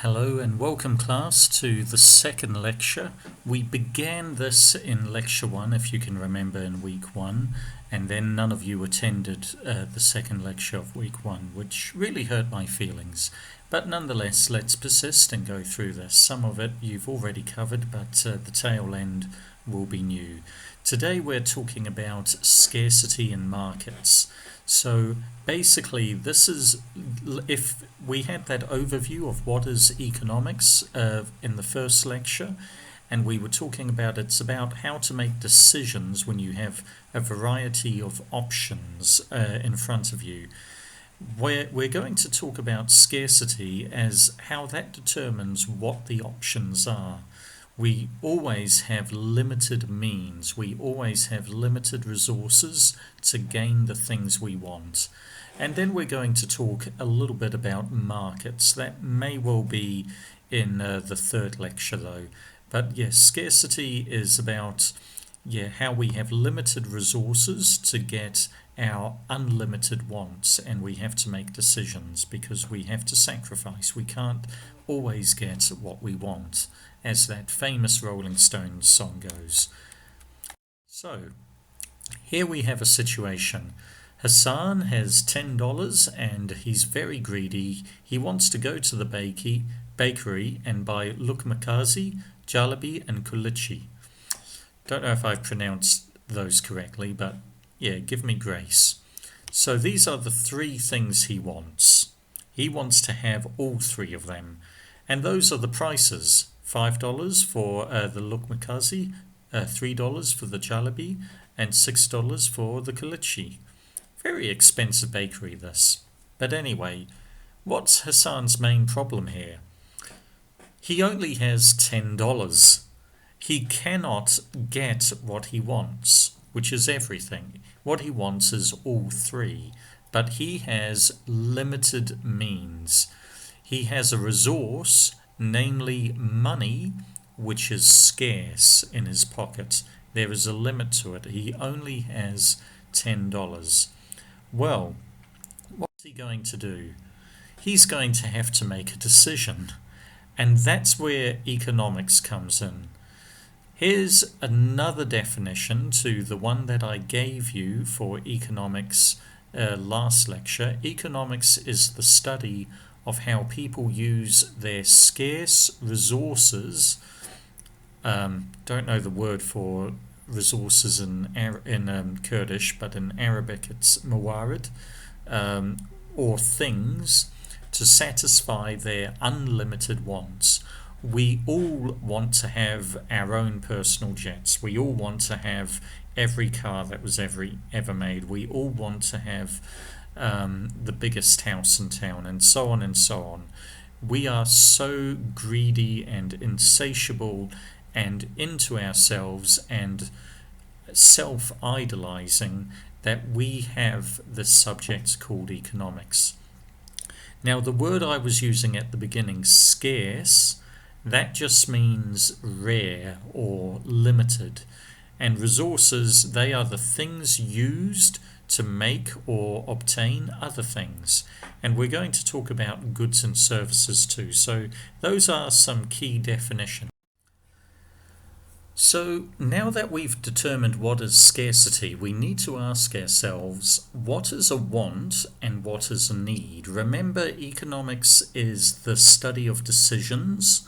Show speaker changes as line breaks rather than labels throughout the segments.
Hello and welcome class to the second lecture. We began this in lecture 1, if you can remember, in week 1, and then none of you attended the second lecture of week 1, which really hurt my feelings. But nonetheless, let's persist and go through this. Some of it you've already covered, but the tail end will be new. Today we're talking about scarcity and markets. So basically this is, if we had that overview of what is economics in the first lecture, and we were talking about it's about how to make decisions when you have a variety of options in front of you. We're going to talk about scarcity as how that determines what the options are. We always have limited means. We always have limited resources to gain the things we want. And then we're going to talk a little bit about markets. That may well be in the third lecture though. But yes, scarcity is about how we have limited resources to get our unlimited wants, and we have to make decisions because we have to sacrifice. We can't always get what we want, as that famous Rolling Stones song goes. So here we have a situation. Hassan has $10 and he's very greedy. He wants to go to the bakery and buy lukmakazi, jalebi and kulichi. Don't know if I've pronounced those correctly, but give me grace. So these are the three things he wants. He wants to have all three of them. And those are the prices. $5 for the lukmakazi, $3 for the jalebi, and $6 for the kulichi. Very expensive bakery, this. But anyway, what's Hassan's main problem here? He only has $10. He cannot get what he wants, which is everything. What he wants is all three, but he has limited means. He has a resource, namely money, which is scarce in his pocket. There is a limit to it. He only has $10. Well, what's he going to do? He's going to have to make a decision, and that's where economics comes in. Here's another definition to the one that I gave you for economics last lecture. Economics is the study of how people use their scarce resources. Don't know the word for resources in Kurdish, but in Arabic it's mawarid, or things, to satisfy their unlimited wants. We all want to have our own personal jets. We all want to have every car that was ever made. We all want to have the biggest house in town, and so on and so on. We are so greedy and insatiable and into ourselves and self-idolizing that we have this subject called economics. Now, the word I was using at the beginning, scarce, that just means rare or limited. And resources, they are the things used to make or obtain other things. And we're going to talk about goods and services too. So those are some key definitions. So now that we've determined what is scarcity, we need to ask ourselves, what is a want and what is a need? Remember, economics is the study of decisions,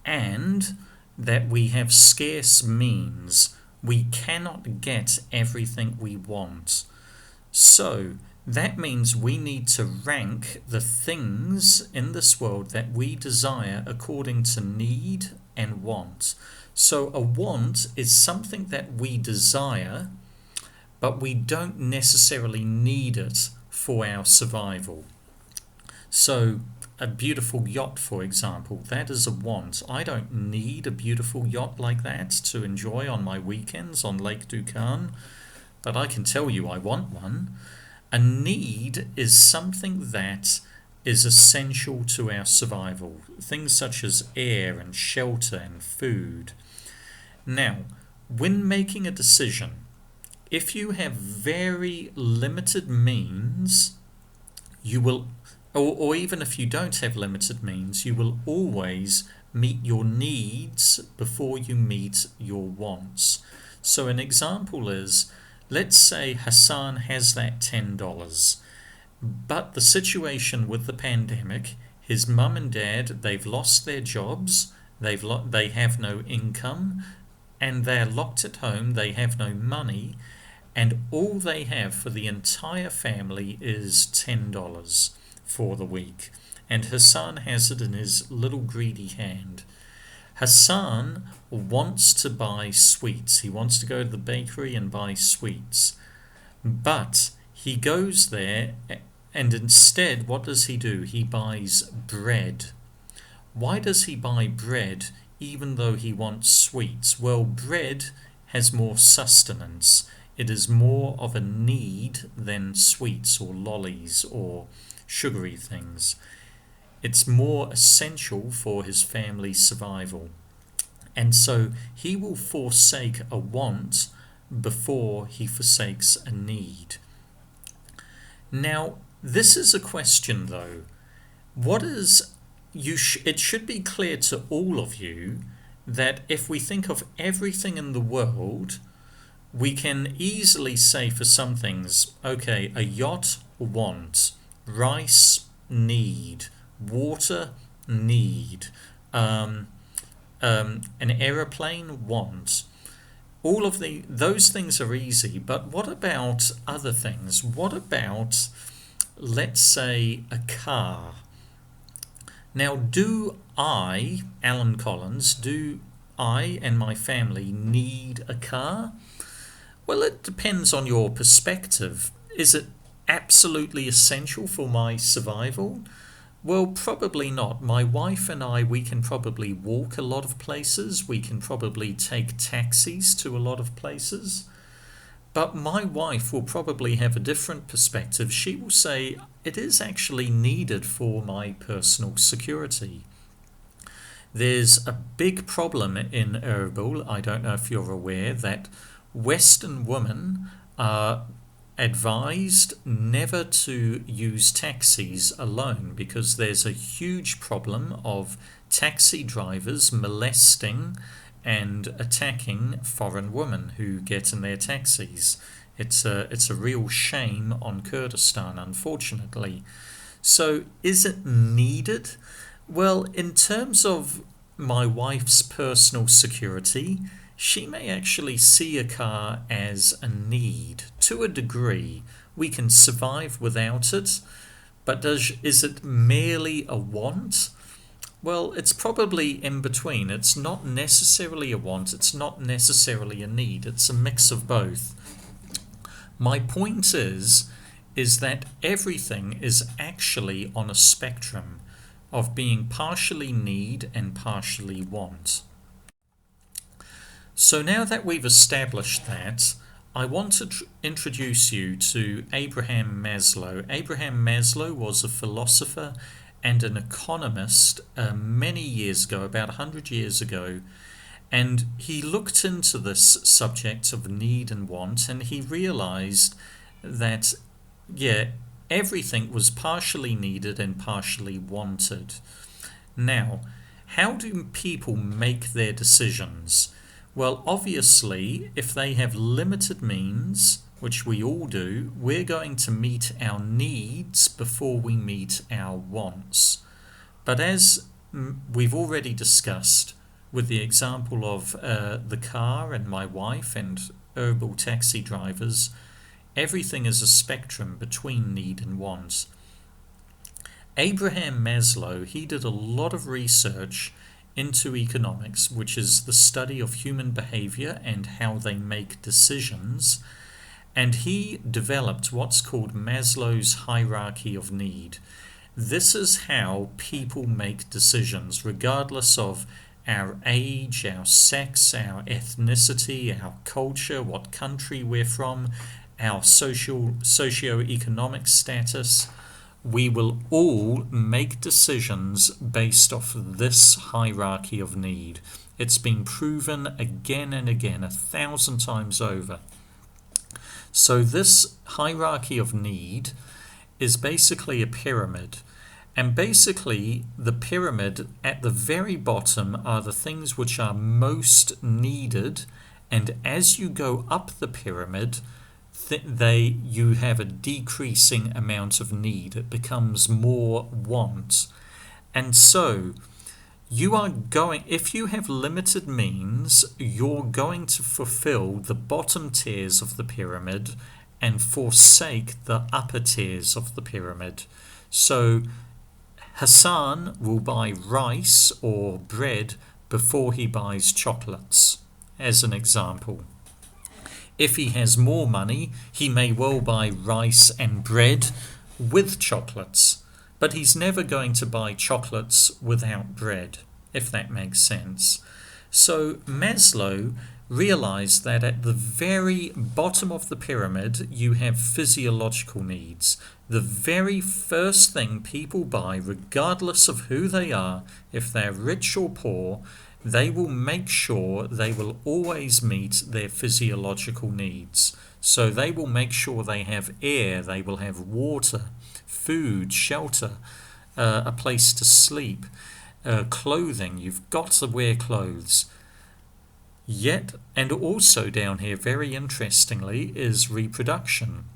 and that we have scarce means. We cannot get everything we want. So that means we need to rank the things in this world that we desire according to need and want. So a want is something that we desire, but we don't necessarily need it for our survival. So a beautiful yacht, for example, that is a want. I don't need a beautiful yacht like that to enjoy on my weekends on Lake Dukan, but I can tell you I want one. A need is something that is essential to our survival. Things such as air and shelter and food. Now, when making a decision, if you have very limited means, you will or even if you don't have limited means, you will always meet your needs before you meet your wants. So an example is, let's say Hassan has that $10, but the situation with the pandemic, his mum and dad, they've lost their jobs, they have no income, and they're locked at home, they have no money, and all they have for the entire family is $10 for the week. And Hassan has it in his little greedy hand. Hassan wants to buy sweets. He wants to go to the bakery and buy sweets. But he goes there, and instead, what does he do? He buys bread. Why does he buy bread even though he wants sweets? Well, bread has more sustenance. It is more of a need than sweets or lollies or sugary things. It's more essential for his family's survival. And so he will forsake a want before he forsakes a need. Now, this is a question though. It should be clear to all of you that if we think of everything in the world, we can easily say for some things, okay, a yacht, want, rice, need, water, need, an aeroplane, want. All of those things are easy, but what about other things? What about, let's say, a car? Now, do I, Alan Collins, do I and my family need a car? Well, it depends on your perspective. Is it absolutely essential for my survival? Well, probably not. My wife and I, we can probably walk a lot of places. We can probably take taxis to a lot of places. But my wife will probably have a different perspective. She will say it is actually needed for my personal security. There's a big problem in Erbil. I don't know if you're aware that Western women are advised never to use taxis alone because there's a huge problem of taxi drivers molesting and attacking foreign women who get in their taxis. It's a real shame on Kurdistan, unfortunately. So is it needed? Well, in terms of my wife's personal security, she may actually see a car as a need to a degree. We can survive without it, but is it merely a want? Well, it's probably in between. It's not necessarily a want, it's not necessarily a need. It's a mix of both. My point is that everything is actually on a spectrum of being partially need and partially want. So now that we've established that, I want to introduce you to Abraham Maslow. Abraham Maslow was a philosopher and an economist many years ago, about 100 years ago, and he looked into this subject of need and want, and he realized that, everything was partially needed and partially wanted. Now, how do people make their decisions? Well, obviously, if they have limited means, which we all do, we're going to meet our needs before we meet our wants. But as we've already discussed, with the example of the car and my wife and herbal taxi drivers, everything is a spectrum between need and want. Abraham Maslow, he did a lot of research into economics, which is the study of human behavior and how they make decisions, and he developed what's called Maslow's hierarchy of need. This is how people make decisions, regardless of our age, our sex, our ethnicity, our culture, what country we're from, our socio-economic status. We will all make decisions based off this hierarchy of need. It's been proven again and again, 1,000 times over. So this hierarchy of need is basically a pyramid, And basically, the pyramid at the very bottom are the things which are most needed, and as you go up the pyramid, you have a decreasing amount of need. It becomes more want. And so, if you have limited means, you're going to fulfill the bottom tiers of the pyramid and forsake the upper tiers of the pyramid. So, Hassan will buy rice or bread before he buys chocolates, as an example. If he has more money, he may well buy rice and bread with chocolates, but he's never going to buy chocolates without bread, if that makes sense. So Maslow realized that at the very bottom of the pyramid, you have physiological needs. The very first thing people buy, regardless of who they are, if they're rich or poor, they will make sure they will always meet their physiological needs. So they will make sure they have air, they will have water, food, shelter, a place to sleep, clothing. You've got to wear clothes. Yet, and also down here, very interestingly, is reproduction.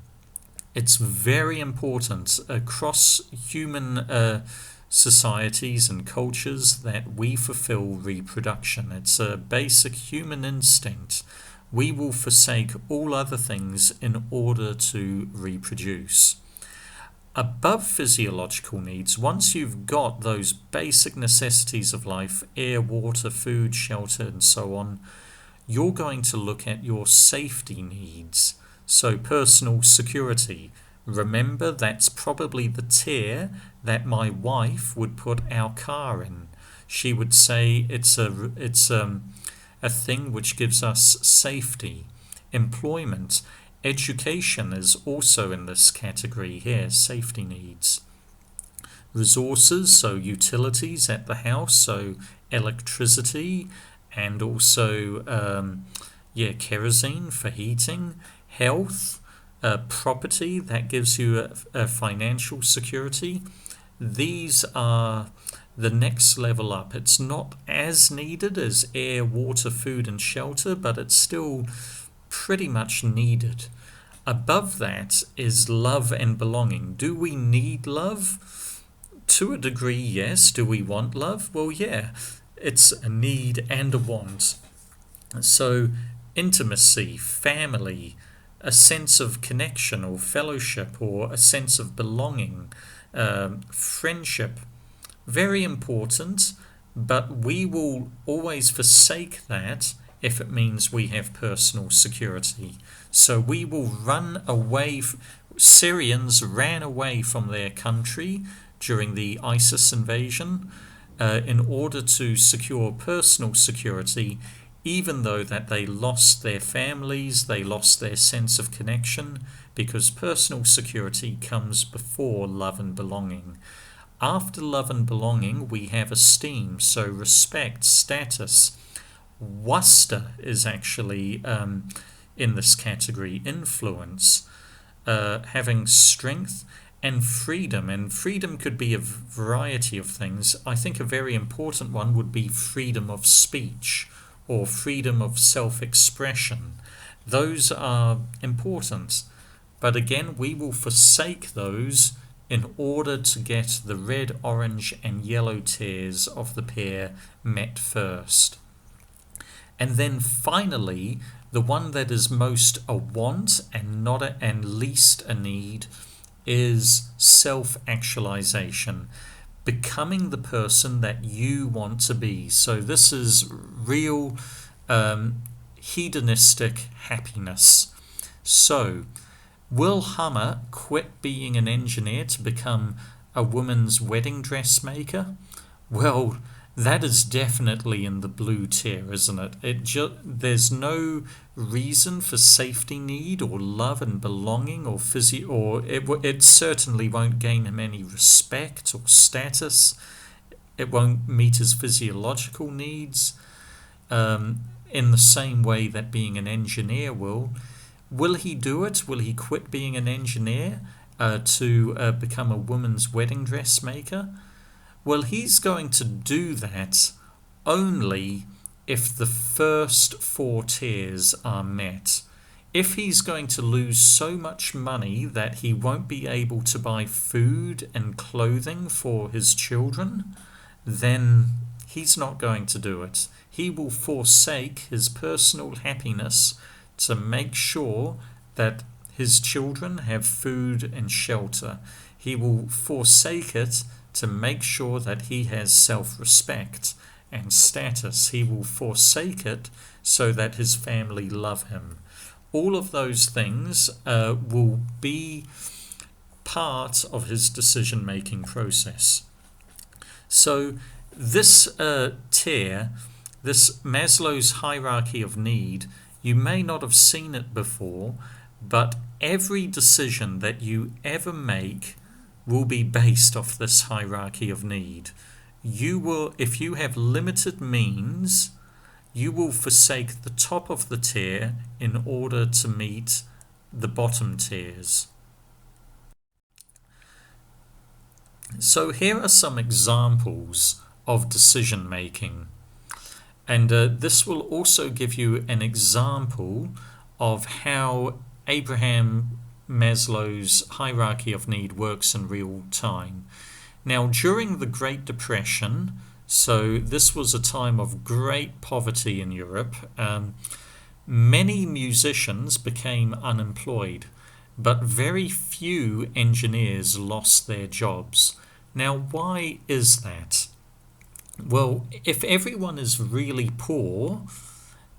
It's very important across human societies and cultures that we fulfill reproduction. It's a basic human instinct. We will forsake all other things in order to reproduce. Above physiological needs, once you've got those basic necessities of life, air, water, food, shelter, and so on, you're going to look at your safety needs. So personal security. Remember, that's probably the tier that my wife would put our car in. She would say it's a thing which gives us safety. Employment. Education is also in this category here, safety needs. Resources, so utilities at the house, so electricity and also kerosene for heating. Health, property, that gives you a financial security. These are the next level up. It's not as needed as air, water, food, and shelter, but it's still pretty much needed. Above that is love and belonging. Do we need love? To a degree, yes. Do we want love? Well, yeah. It's a need and a want. So, intimacy, family, a sense of connection or fellowship or a sense of belonging, friendship, very important, but we will always forsake that if it means we have personal security. So we will run away. Syrians ran away from their country during the ISIS invasion in order to secure personal security, even though that they lost their families, they lost their sense of connection, because personal security comes before love and belonging. After love and belonging, we have esteem, so respect, status. Wasta is actually in this category, influence, having strength, and freedom. And freedom could be a variety of things. I think a very important one would be freedom of speech or freedom of self-expression. Those are important. But again, we will forsake those in order to get the red, orange, and yellow tiers of the pair met first. And then finally, the one that is most a want and least a need is self-actualization, becoming the person that you want to be. So this is real hedonistic happiness. So will Hummer quit being an engineer to become a woman's wedding dressmaker? Well, that is definitely in the blue tier, isn't it? There's no reason for safety need or love and belonging or it certainly won't gain him any respect or status. It won't meet his physiological needs in the same way that being an engineer will. Will he do it? Will he quit being an engineer? to become a woman's wedding dressmaker? Well, he's going to do that only if the first four tiers are met. If he's going to lose so much money that he won't be able to buy food and clothing for his children, then he's not going to do it. He will forsake his personal happiness to make sure that his children have food and shelter. He will forsake it to make sure that he has self-respect and status. He will forsake it so that his family love him. All of those things will be part of his decision-making process. So this tier, this Maslow's hierarchy of need, you may not have seen it before, but every decision that you ever make will be based off this hierarchy of need. You will, if you have limited means, you will forsake the top of the tier in order to meet the bottom tiers. So here are some examples of decision making. And this will also give you an example of how Abraham Maslow's hierarchy of need works in real time. Now, during the Great Depression, so this was a time of great poverty in Europe, many musicians became unemployed, but very few engineers lost their jobs. Now, why is that? Well, if everyone is really poor,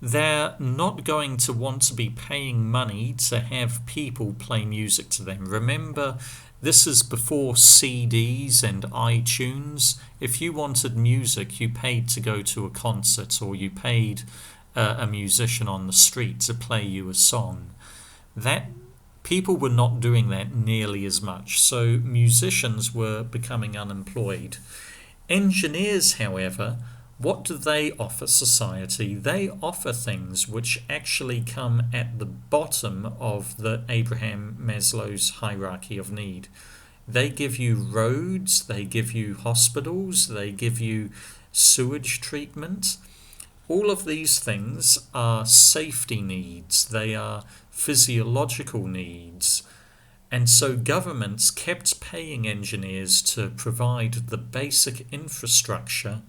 they're not going to want to be paying money to have people play music to them. Remember, this is before CDs and iTunes. If you wanted music, you paid to go to a concert, or you paid a musician on the street to play you a song. That people were not doing that nearly as much, so musicians were becoming unemployed. Engineers, however, what do they offer society? They offer things which actually come at the bottom of the Abraham Maslow's hierarchy of need. They give you roads, they give you hospitals, they give you sewage treatment. All of these things are safety needs, they are physiological needs. And so governments kept paying engineers to provide the basic infrastructure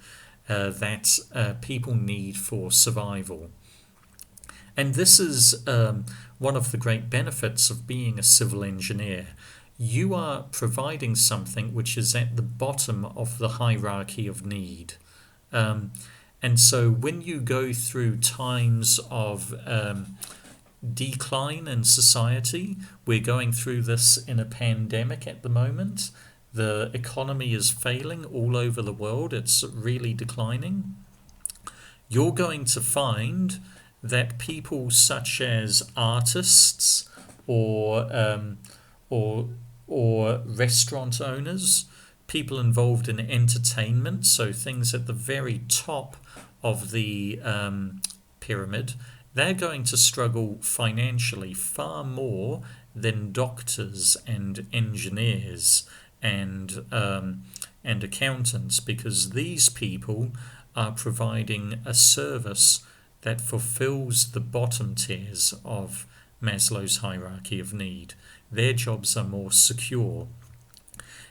that people need for survival. And this is one of the great benefits of being a civil engineer. You are providing something which is at the bottom of the hierarchy of need. And so when you go through times of decline in society, we're going through this in a pandemic at the moment. The economy is failing all over the world. It's really declining. You're going to find that people such as artists or restaurant owners, people involved in entertainment, so things at the very top of the pyramid, they're going to struggle financially far more than doctors and engineers and accountants, because these people are providing a service that fulfills the bottom tiers of Maslow's hierarchy of need. Their jobs are more secure.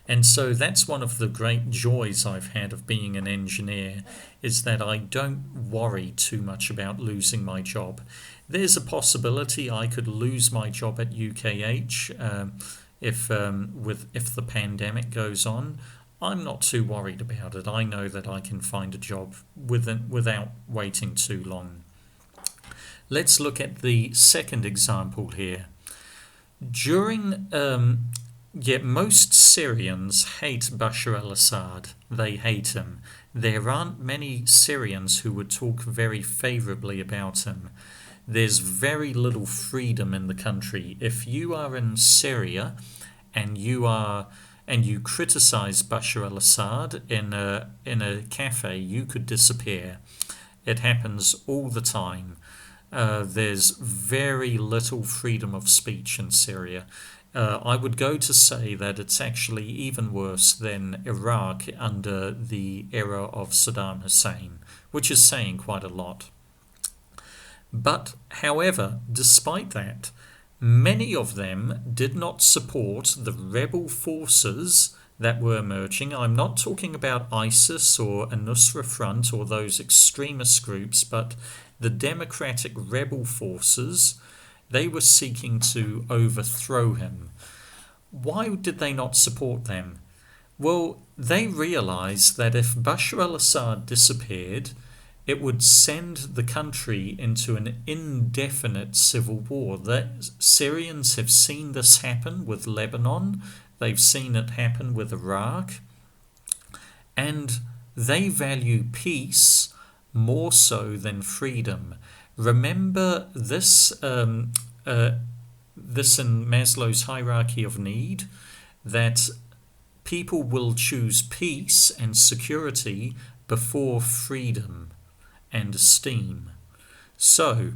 And so that's one of the great joys I've had of being an engineer, is that I don't worry too much about losing my job. There's a possibility I could lose my job at UKH if the pandemic goes on. I'm not too worried about it. I know that I can find a job without waiting too long. Let's look at the second example here. Most Syrians hate Bashar al-Assad. They hate him. There aren't many Syrians who would talk very favorably about him. There's very little freedom in the country. If you are in Syria and you criticize Bashar al-Assad in a cafe, you could disappear. It happens all the time. There's very little freedom of speech in Syria. I would go to say that it's actually even worse than Iraq under the era of Saddam Hussein, which is saying quite a lot. But, however, despite that, many of them did not support the rebel forces that were emerging. I'm not talking about ISIS or a Nusra Front or those extremist groups, but the democratic rebel forces. They were seeking to overthrow him. Why did they not support them? Well, they realized that if Bashar al-Assad disappeared, it would send the country into an indefinite civil war. The Syrians have seen this happen with Lebanon. They've seen it happen with Iraq. And they value peace more so than freedom. Remember this in Maslow's hierarchy of need, that people will choose peace and security before freedom and esteem. So,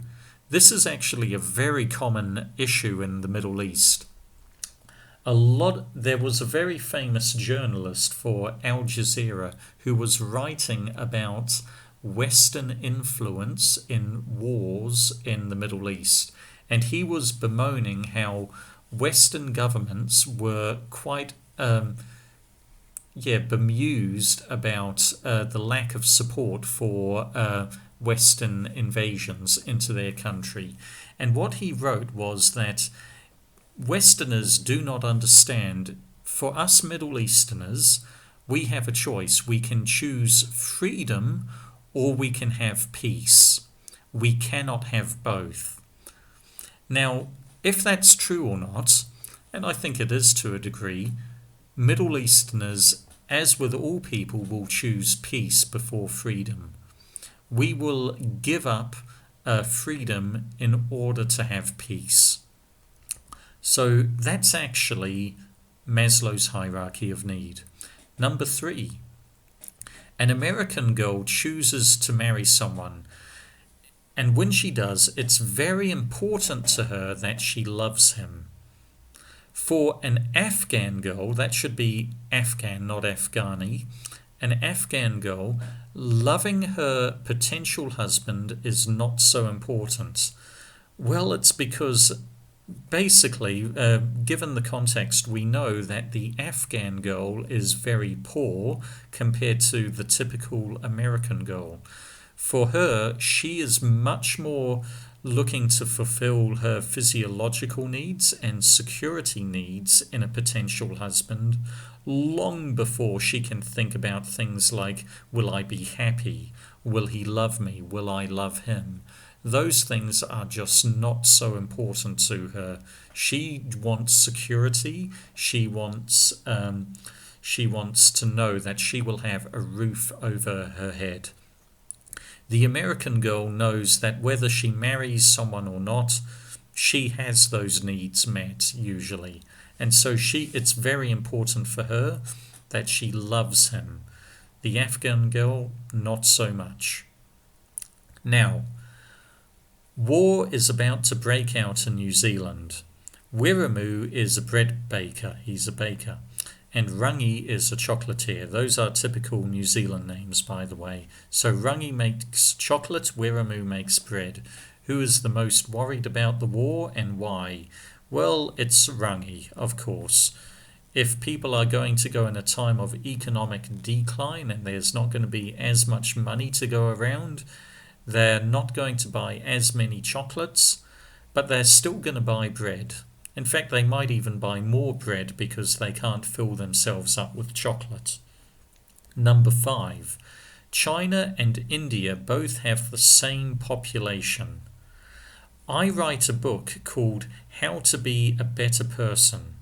this is actually a very common issue in the Middle East. There was a very famous journalist for Al Jazeera who was writing about Western influence in wars in the Middle East, and he was bemoaning how Western governments were quite bemused about the lack of support for Western invasions into their country. And what he wrote was that Westerners do not understand. For us Middle Easterners, we have a choice. We can choose freedom or we can have peace. We cannot have both. Now, if that's true or not, and I think it is to a degree, Middle Easterners, as with all people, will choose peace before freedom. We will give up freedom in order to have peace. So that's actually Maslow's hierarchy of need. Number 3. An American girl chooses to marry someone, and when she does, it's very important to her that she loves him. For an Afghan girl, that should be Afghan, not Afghani, an Afghan girl, loving her potential husband is not so important. Well, it's because basically, given the context, we know that the Afghan girl is very poor compared to the typical American girl. For her, she is much more looking to fulfill her physiological needs and security needs in a potential husband long before she can think about things like, will I be happy? Will he love me? Will I love him? Those things are just not so important to her. She wants security. She wants to know that she will have a roof over her head. The American girl knows that whether she marries someone or not, she has those needs met usually. And so it's very important for her that she loves him. The Afghan girl, not so much. Now, war is about to break out in New Zealand. Wiramu is a bread baker. He's a baker. And Rangi is a chocolatier. Those are typical New Zealand names, by the way. So Rangi makes chocolate, Wiramu makes bread. Who is the most worried about the war and why? Well, it's Rangi, of course. If people are going to go in a time of economic decline and there's not going to be as much money to go around, they're not going to buy as many chocolates, but they're still going to buy bread. In fact, they might even buy more bread because they can't fill themselves up with chocolate. Number 5. China and India both have the same population. I write a book called How to Be a Better Person.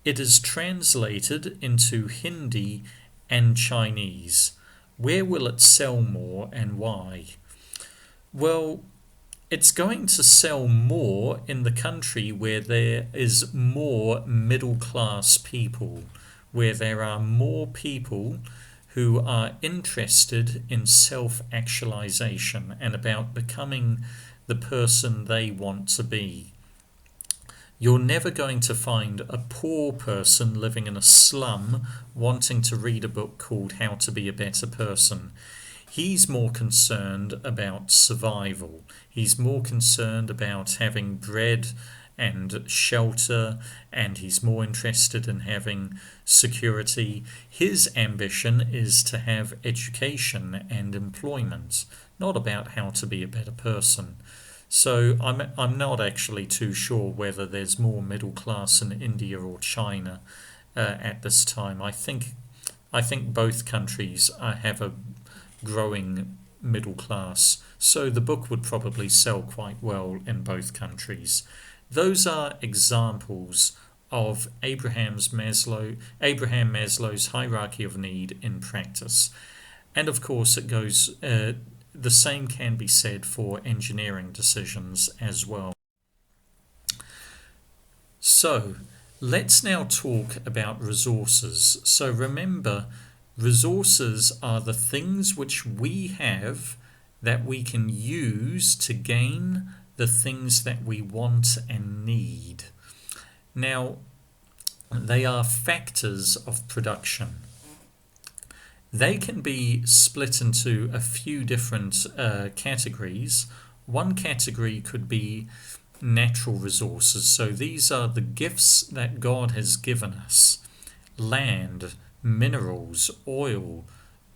It is translated into Hindi and Chinese. Where will it sell more and why? Well, it's going to sell more in the country where there is more middle-class people, where there are more people who are interested in self-actualization and about becoming the person they want to be. You're never going to find a poor person living in a slum wanting to read a book called How to Be a Better Person. He's more concerned about survival. He's more concerned about having bread and shelter, and he's more interested in having security. His ambition is to have education and employment, not about how to be a better person. So I'm not actually too sure whether there's more middle class in India or China at this time. I think both countries have a growing middle class, so the book would probably sell quite well in both countries. Those are examples of Abraham Maslow's hierarchy of need in practice. And of course, the same can be said for engineering decisions as well. So, let's now talk about resources. So remember, resources are the things which we have that we can use to gain the things that we want and need. Now, they are factors of production. They can be split into a few different categories. One category could be natural resources. So these are the gifts that God has given us: land, minerals, oil,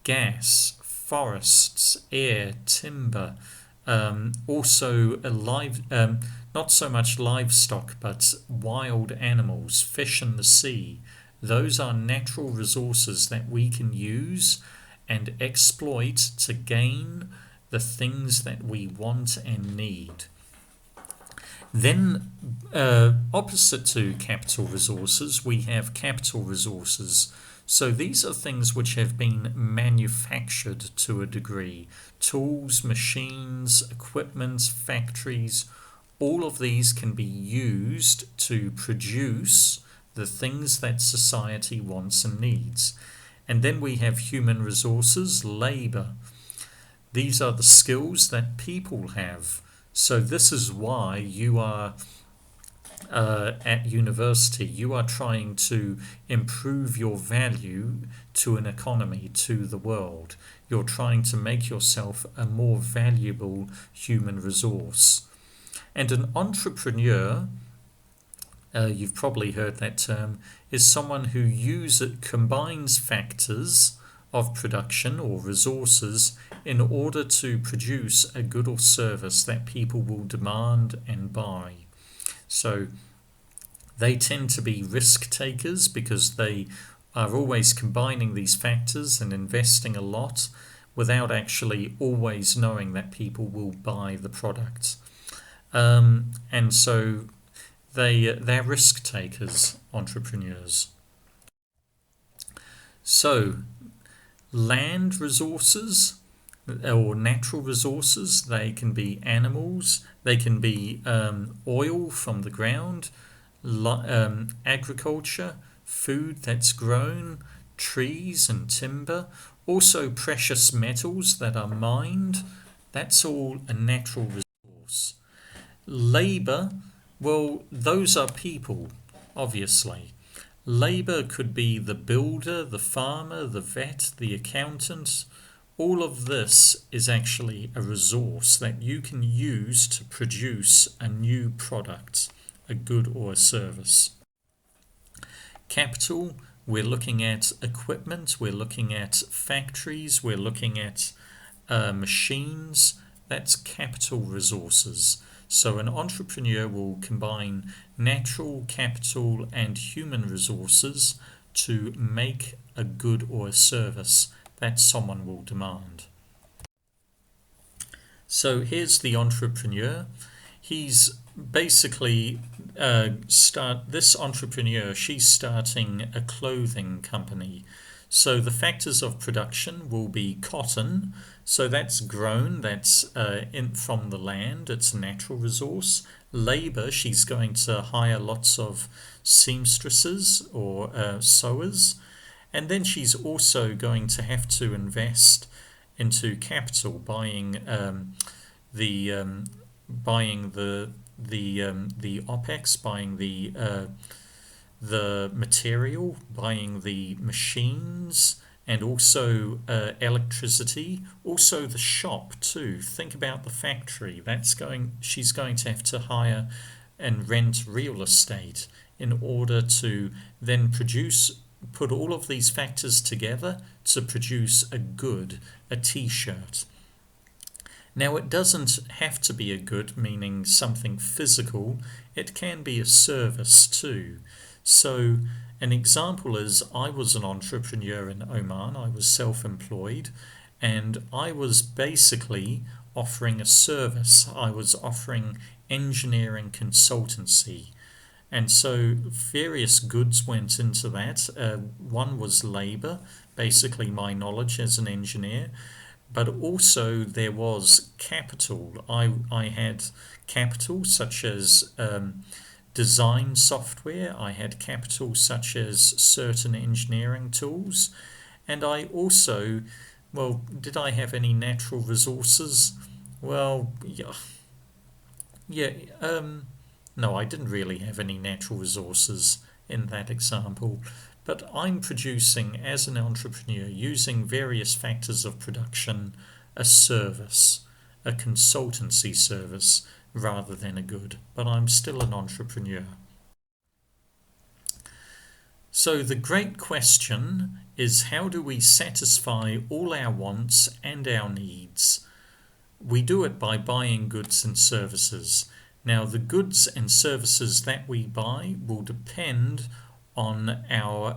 gas, forests, air, timber, also not so much livestock, but wild animals, fish in the sea. Those are natural resources that we can use and exploit to gain the things that we want and need. Then, opposite to capital resources, we have capital resources. So these are things which have been manufactured to a degree. Tools, machines, equipment, factories, all of these can be used to produce the things that society wants and needs. And then we have human resources, labor. These are the skills that people have. So this is why you are at university. You are trying to improve your value to an economy, to the world. You're trying to make yourself a more valuable human resource. And an entrepreneur, you've probably heard that term, is someone who combines factors of production or resources in order to produce a good or service that people will demand and buy. So they tend to be risk takers because they are always combining these factors and investing a lot without actually always knowing that people will buy the product. And so they're risk takers, entrepreneurs. So land resources or natural resources, they can be animals, they can be oil from the ground, agriculture, food that's grown, trees and timber, also precious metals that are mined. That's all a natural resource. Labor, well, those are people, obviously. Labor could be the builder, the farmer, the vet, the accountant. All of this is actually a resource that you can use to produce a new product, a good or a service. Capital, we're looking at equipment, we're looking at factories, we're looking at machines. That's capital resources. So an entrepreneur will combine natural, capital, and human resources to make a good or a service that someone will demand. So here's the entrepreneur. He's basically this entrepreneur, she's starting a clothing company. So the factors of production will be cotton. So that's grown, that's from the land, it's a natural resource. Labor, she's going to hire lots of seamstresses or sewers. And then she's also going to have to invest into capital, buying the the OPEX, buying the material, buying the machines, and also electricity, also the shop too. Think about the factory. She's going to have to hire and rent real estate in order to then put all of these factors together to produce a good, a t-shirt. Now, it doesn't have to be a good, meaning something physical. It can be a service too. So, an example is I was an entrepreneur in Oman. I was self-employed, and I was basically offering a service. I was offering engineering consultancy. And so various goods went into that. One was labor, basically my knowledge as an engineer, but also there was capital. I had capital such as design software, I had capital such as certain engineering tools, and I also, well, did I have any natural resources? Well, yeah, no, I didn't really have any natural resources in that example. But I'm producing, as an entrepreneur, using various factors of production, a service, a consultancy service, rather than a good. But I'm still an entrepreneur. So the great question is, how do we satisfy all our wants and our needs? We do it by buying goods and services. Now, the goods and services that we buy will depend on our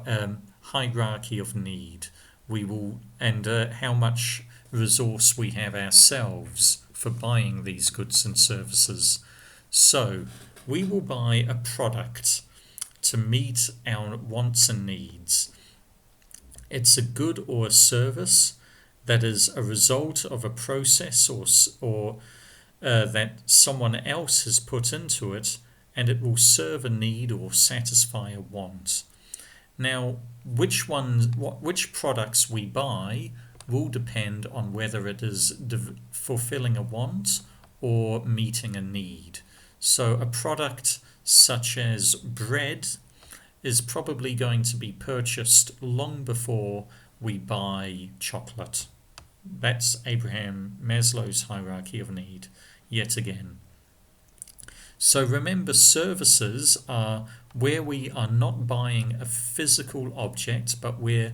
hierarchy of need. We will, and how much resource we have ourselves for buying these goods and services. So, we will buy a product to meet our wants and needs. It's a good or a service that is a result of a process or that someone else has put into it, and it will serve a need or satisfy a want. Now, which products we buy will depend on whether it is fulfilling a want or meeting a need. So a product such as bread is probably going to be purchased long before we buy chocolate. That's Abraham Maslow's hierarchy of need, yet again. So remember, services are where we are not buying a physical object, but we're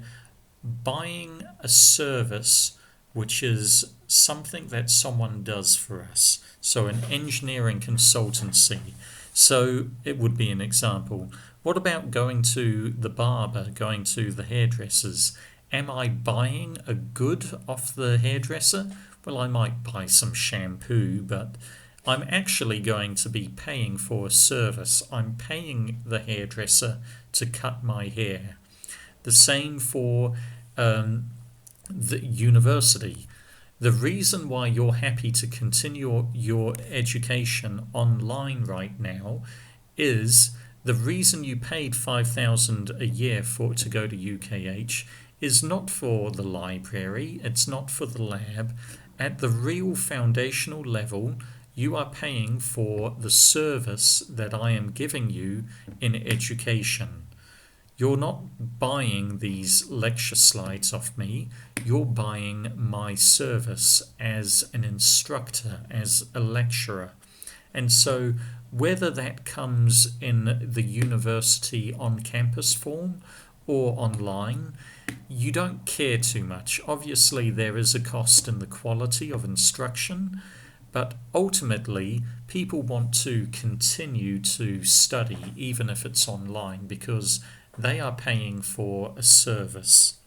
buying a service which is something that someone does for us. So an engineering consultancy. So it would be an example. What about going to the barber, going to the hairdressers? Am I buying a good off the hairdresser? Well, I might buy some shampoo, but I'm actually going to be paying for a service. I'm paying the hairdresser to cut my hair. The same for the university. The reason why you're happy to continue your education online right now is the reason you paid $5,000 a year to go to UKH is not for the library, it's not for the lab. At the real foundational level, you are paying for the service that I am giving you in education. You're not buying these lecture slides off me, you're buying my service as an instructor, as a lecturer. And so whether that comes in the university on-campus form or online, you don't care too much. Obviously, there is a cost in the quality of instruction, but ultimately, people want to continue to study even if it's online because they are paying for a service.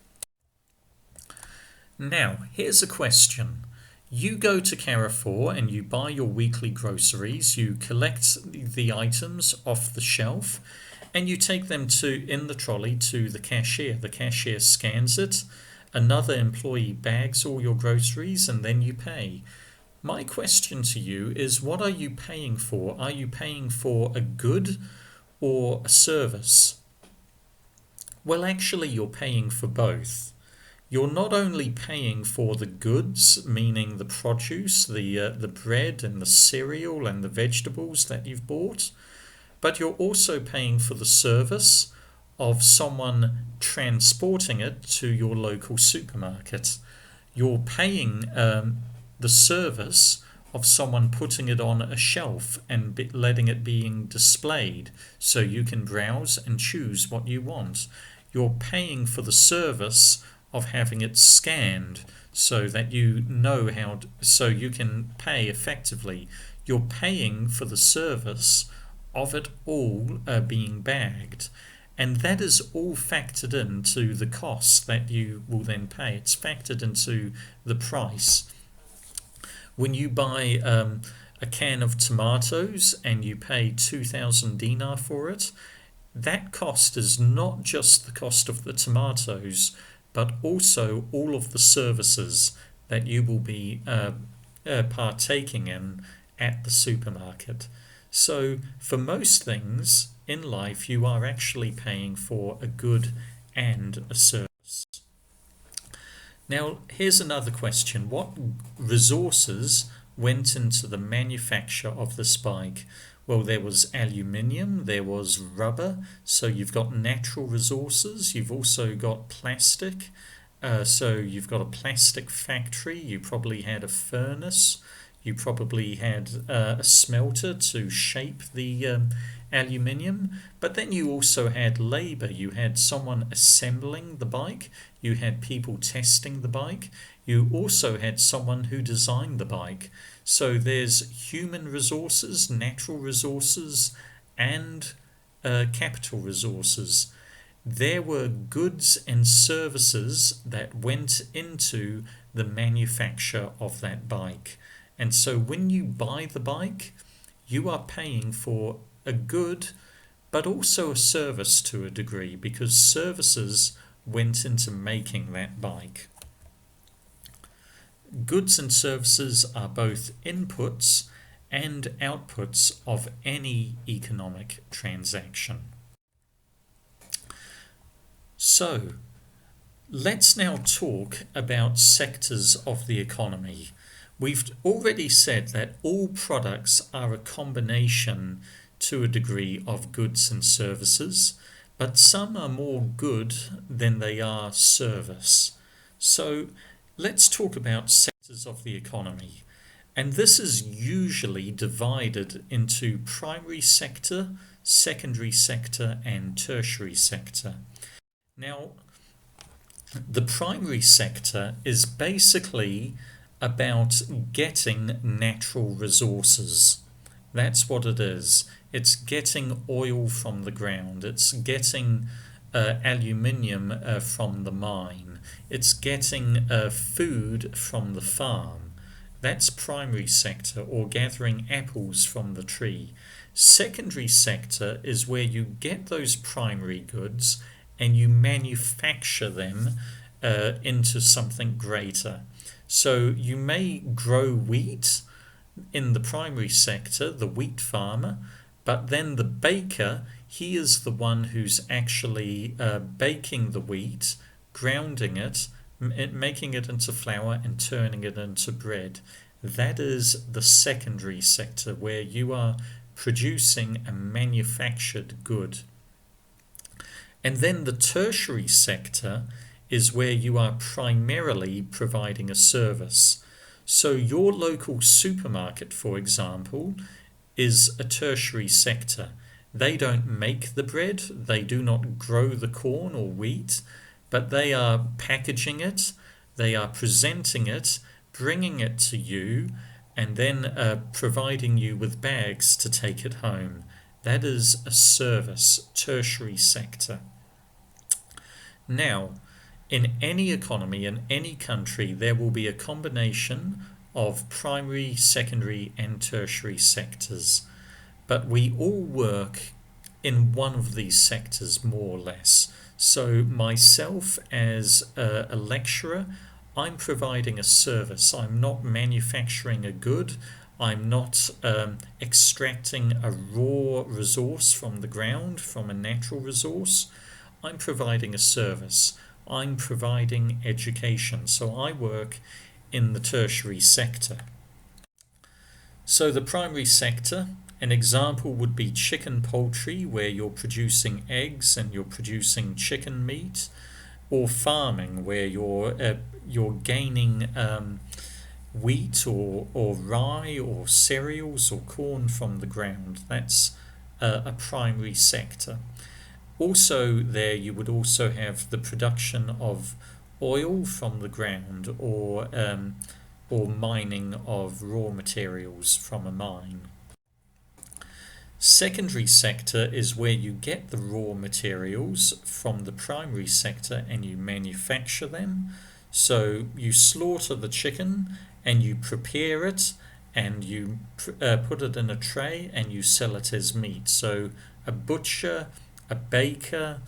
Now, here's a question. You go to Carrefour and you buy your weekly groceries, you collect the items off the shelf, and you take them in the trolley to the cashier. The cashier scans it, another employee bags all your groceries, and then you pay. My question to you is, what are you paying for? Are you paying for a good or a service? Well, actually, you're paying for both. you're not only paying for the goods, meaning the produce, the bread and the cereal and the vegetables that you've bought, but you're also paying for the service of someone transporting it to your local supermarket. You're paying the service of someone putting it on a shelf and letting it being displayed so you can browse and choose what you want. You're paying for the service of having it scanned so that you know so you can pay effectively. You're paying for the service of it all being bagged. And that is all factored into the cost that you will then pay. It's factored into the price. When you buy a can of tomatoes and you pay 2,000 dinar for it, that cost is not just the cost of the tomatoes, but also all of the services that you will be partaking in at the supermarket. So for most things in life, you are actually paying for a good and a service. Now, here's another question. What resources went into the manufacture of this bike? Well, there was aluminium, there was rubber, so you've got natural resources. You've also got plastic, so you've got a plastic factory. You probably had a furnace. You probably had a smelter to shape the aluminium, but then you also had labor. You had someone assembling the bike. You had people testing the bike. You also had someone who designed the bike. So there's human resources, natural resources, and capital resources. There were goods and services that went into the manufacture of that bike. And so when you buy the bike, you are paying for a good, but also a service to a degree, because services went into making that bike. Goods and services are both inputs and outputs of any economic transaction. So, let's now talk about sectors of the economy. We've already said that all products are a combination to a degree of goods and services, but some are more good than they are service. So let's talk about sectors of the economy. And this is usually divided into primary sector, secondary sector, and tertiary sector. Now, the primary sector is basically about getting natural resources. That's what it is. It's getting oil from the ground. It's getting aluminium from the mine. It's getting food from the farm. That's primary sector, or gathering apples from the tree. Secondary sector is where you get those primary goods and you manufacture them into something greater. So you may grow wheat in the primary sector, the wheat farmer, but then the baker, he is the one who's actually baking the wheat, grounding it, making it into flour and turning it into bread. That is the secondary sector, where you are producing a manufactured good. And then the tertiary sector is where you are primarily providing a service. So your local supermarket, for example, is a tertiary sector. They don't make the bread, they do not grow the corn or wheat, but they are packaging it, they are presenting it, bringing it to you, and then providing you with bags to take it home. That is a service, tertiary sector. Now, in any economy, in any country, there will be a combination of primary, secondary, and tertiary sectors. But we all work in one of these sectors, more or less. So myself as a lecturer, I'm providing a service. I'm not manufacturing a good. I'm not extracting a raw resource from the ground, from a natural resource. I'm providing a service. I'm providing education. So I work in the tertiary sector. So the primary sector, an example would be chicken poultry, where you're producing eggs and you're producing chicken meat, or farming, where you're gaining wheat or rye or cereals or corn from the ground. That's a primary sector. Also, there you would also have the production of oil from the ground, or mining of raw materials from a mine. Secondary sector is where you get the raw materials from the primary sector and you manufacture them. So you slaughter the chicken and you prepare it and you put it in a tray and you sell it as meat. So a butcher, a baker,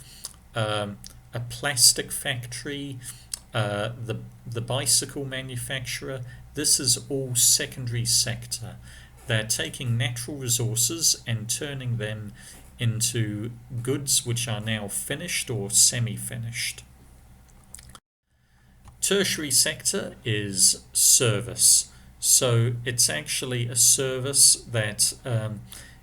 a plastic factory, the bicycle manufacturer, this is all secondary sector. They're taking natural resources and turning them into goods which are now finished or semi-finished. Tertiary sector is service. So it's actually a service that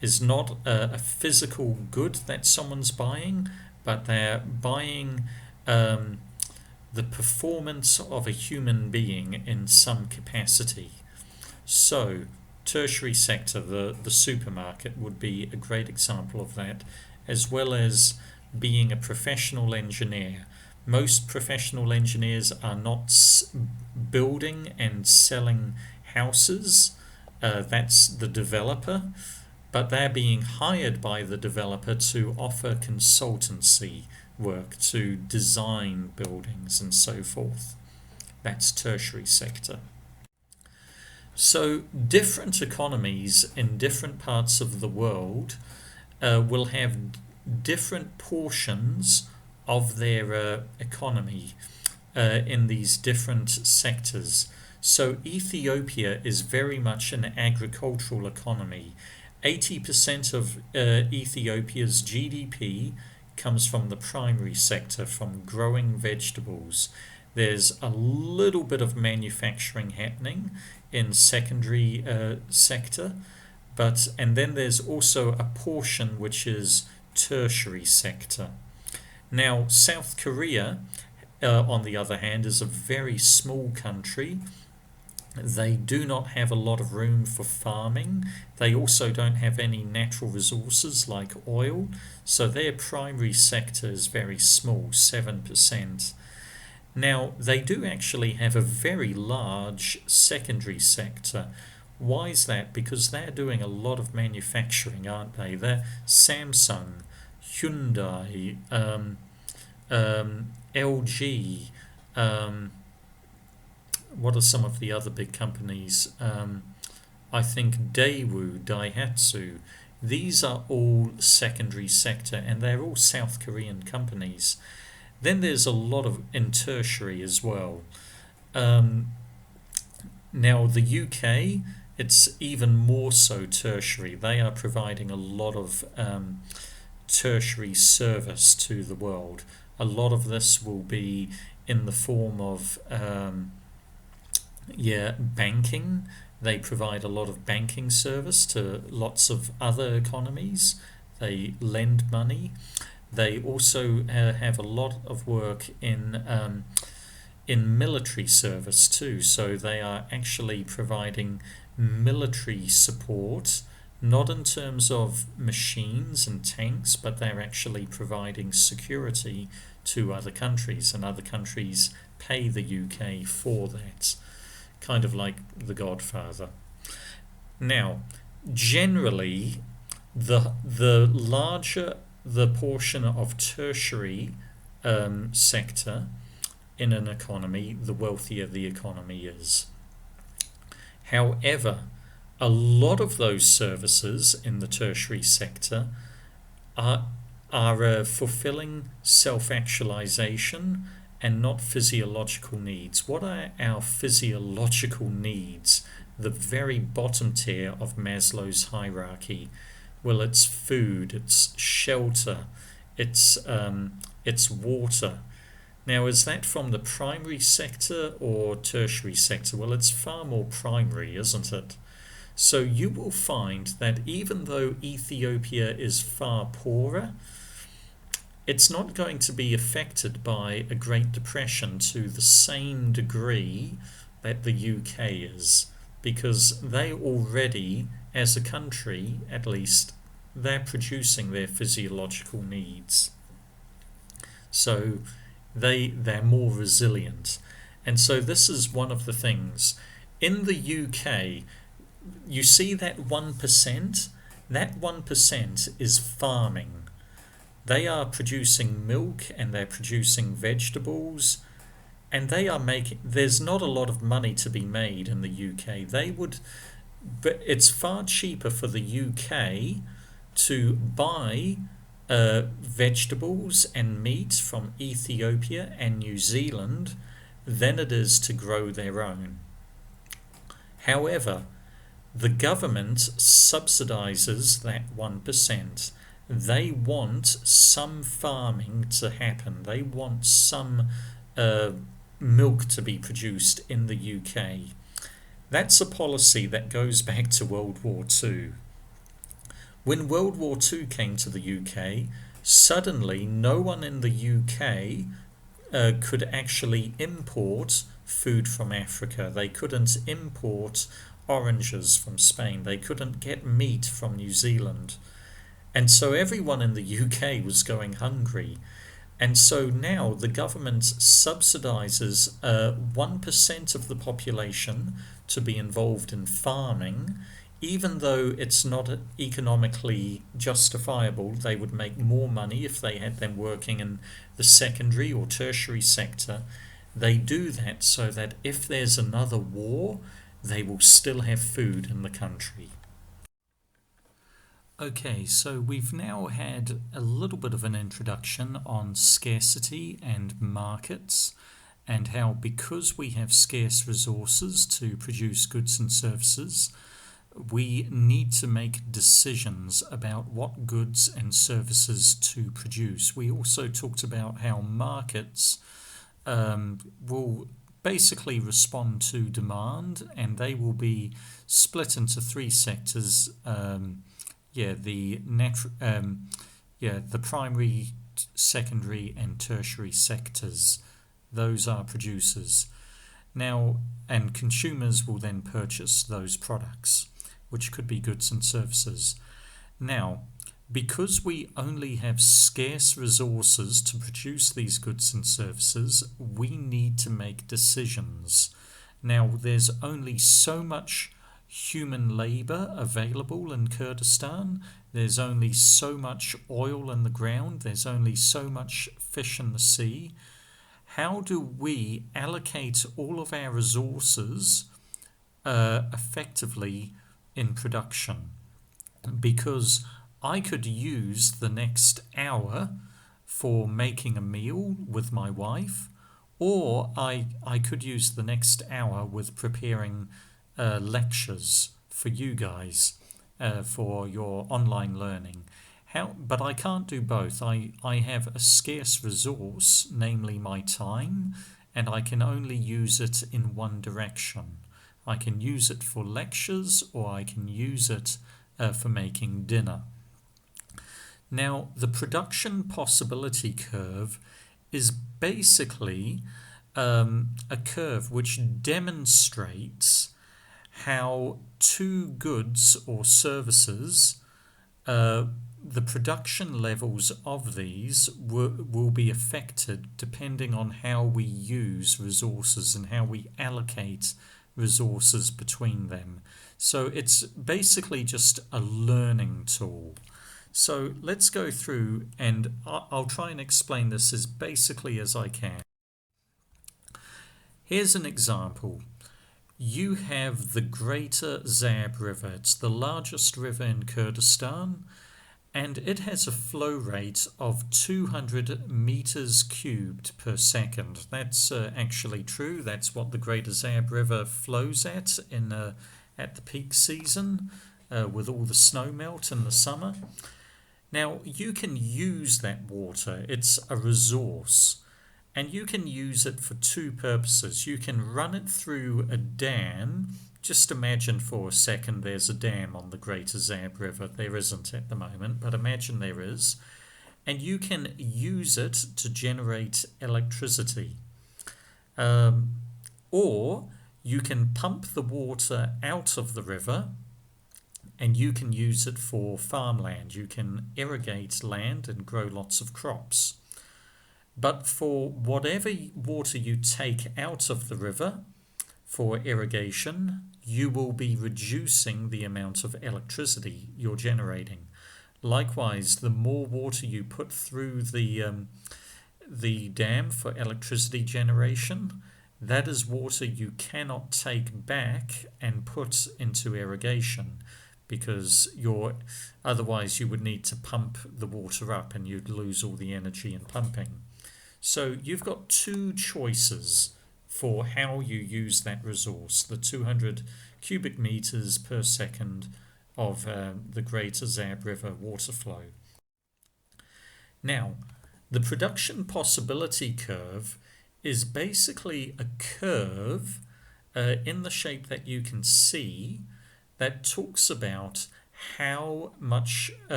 is not a physical good that someone's buying, but they're buying the performance of a human being in some capacity. So tertiary sector, the supermarket would be a great example of that, as well as being a professional engineer. Most professional engineers are not building and selling houses, that's the developer, but they're being hired by the developer to offer consultancy work, to design buildings and so forth. That's tertiary sector. So different economies in different parts of the world will have different portions of their economy in these different sectors. So Ethiopia is very much an agricultural economy. 80% of Ethiopia's GDP comes from the primary sector, from growing vegetables. There's a little bit of manufacturing happening in secondary sector, and then there's also a portion which is tertiary sector. Now, South Korea, on the other hand, is a very small country. They do not have a lot of room for farming. They also don't have any natural resources like oil, so their primary sector is very small, 7%. Now, they do actually have a very large secondary sector. Why is that? Because they're doing a lot of manufacturing, aren't they? They're Samsung, Hyundai, LG, what are some of the other big companies? I think Daewoo, Daihatsu. These are all secondary sector, and they're all South Korean companies. Then there's a lot of in tertiary as well. Now the UK, it's even more so tertiary. They are providing a lot of tertiary service to the world. A lot of this will be in the form of banking. They provide a lot of banking service to lots of other economies. They lend money. They also have a lot of work in military service too. So they are actually providing military support, not in terms of machines and tanks, but they're actually providing security to other countries, and other countries pay the UK for that. Kind of like The Godfather. Now, generally, the larger the portion of tertiary sector in an economy, the wealthier the economy is. However, a lot of those services in the tertiary sector are fulfilling self-actualization and not physiological needs. What are our physiological needs? The very bottom tier of Maslow's hierarchy. Well, it's food, it's shelter, it's water, Now, is that from the primary sector or tertiary sector? Well, it's far more primary, isn't it? So you will find that even though Ethiopia is far poorer, it's not going to be affected by a Great Depression to the same degree that the UK is, because they already, as a country at least, they're producing their physiological needs. So they're more resilient. And so this is one of the things. In the UK, you see that 1%? That 1% is farming. They are producing milk and they're producing vegetables, and they are making, there's not a lot of money to be made in the UK. But it's far cheaper for the UK to buy vegetables and meat from Ethiopia and New Zealand than it is to grow their own. However, the government subsidizes that 1%. They want some farming to happen. They want some milk to be produced in the UK. That's a policy that goes back to World War II. When World War II came to the UK, suddenly no one in the UK could actually import food from Africa. They couldn't import oranges from Spain. They couldn't get meat from New Zealand. And so everyone in the UK was going hungry. And so now the government subsidises 1% of the population to be involved in farming, even though it's not economically justifiable. They would make more money if they had them working in the secondary or tertiary sector. They do that so that if there's another war, they will still have food in the country. Okay, so we've now had a little bit of an introduction on scarcity and markets, and how because we have scarce resources to produce goods and services, we need to make decisions about what goods and services to produce. We also talked about how markets will basically respond to demand, and they will be split into three sectors. The primary, secondary, and tertiary sectors. Those are producers. Now, and consumers will then purchase those products, which could be goods and services. Now, because we only have scarce resources to produce these goods and services, we need to make decisions. Now, there's only so much human labour available in Kurdistan. There's only so much oil in the ground. There's only so much fish in the sea. How do we allocate all of our resources effectively in production? Because I could use the next hour for making a meal with my wife, or I could use the next hour with preparing lectures for you guys for your online learning. But I can't do both. I have a scarce resource, namely my time, and I can only use it in one direction. I can use it for lectures, or I can use it for making dinner. Now, the production possibility curve is basically a curve which demonstrates how two goods or services, the production levels of these will be affected depending on how we use resources and how we allocate resources between them. So it's basically just a learning tool. So let's go through, and I'll try and explain this as basically as I can. Here's an example. You have the Greater Zab River. It's the largest river in Kurdistan, and it has a flow rate of 200 meters cubed per second. That's actually true. That's what the Greater Zab River flows at the peak season with all the snow melt in the summer. Now, you can use that water. It's a resource. And you can use it for two purposes. You can run it through a dam. Just imagine for a second there's a dam on the Greater Zab River. There isn't at the moment, but imagine there is. And you can use it to generate electricity. Or you can pump the water out of the river and you can use it for farmland. You can irrigate land and grow lots of crops. But for whatever water you take out of the river for irrigation, you will be reducing the amount of electricity you're generating. Likewise, the more water you put through the dam for electricity generation, that is water you cannot take back and put into irrigation, because otherwise you would need to pump the water up and you'd lose all the energy in pumping. So you've got two choices for how you use that resource, the 200 cubic meters per second of the Greater Zab River water flow. Now, the production possibility curve is basically a curve in the shape that you can see that talks about how much,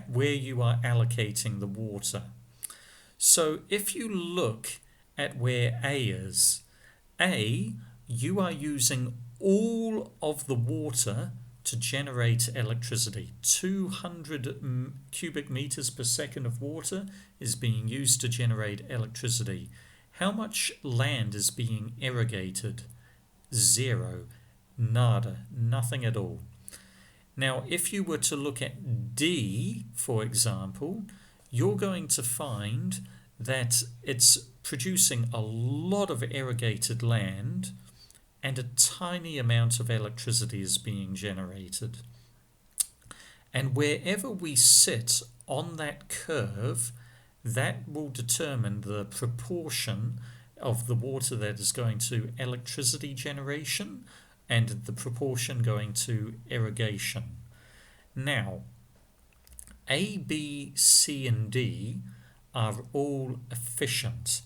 where you are allocating the water. So if you look at where A is, you are using all of the water to generate electricity. 200 cubic meters per second of water is being used to generate electricity. How much land is being irrigated? 0. Nada. Nothing at all. Now, if you were to look at D, for example, you're going to find that it's producing a lot of irrigated land and a tiny amount of electricity is being generated. And wherever we sit on that curve, that will determine the proportion of the water that is going to electricity generation and the proportion going to irrigation. Now, A, B, C, and D are all efficient.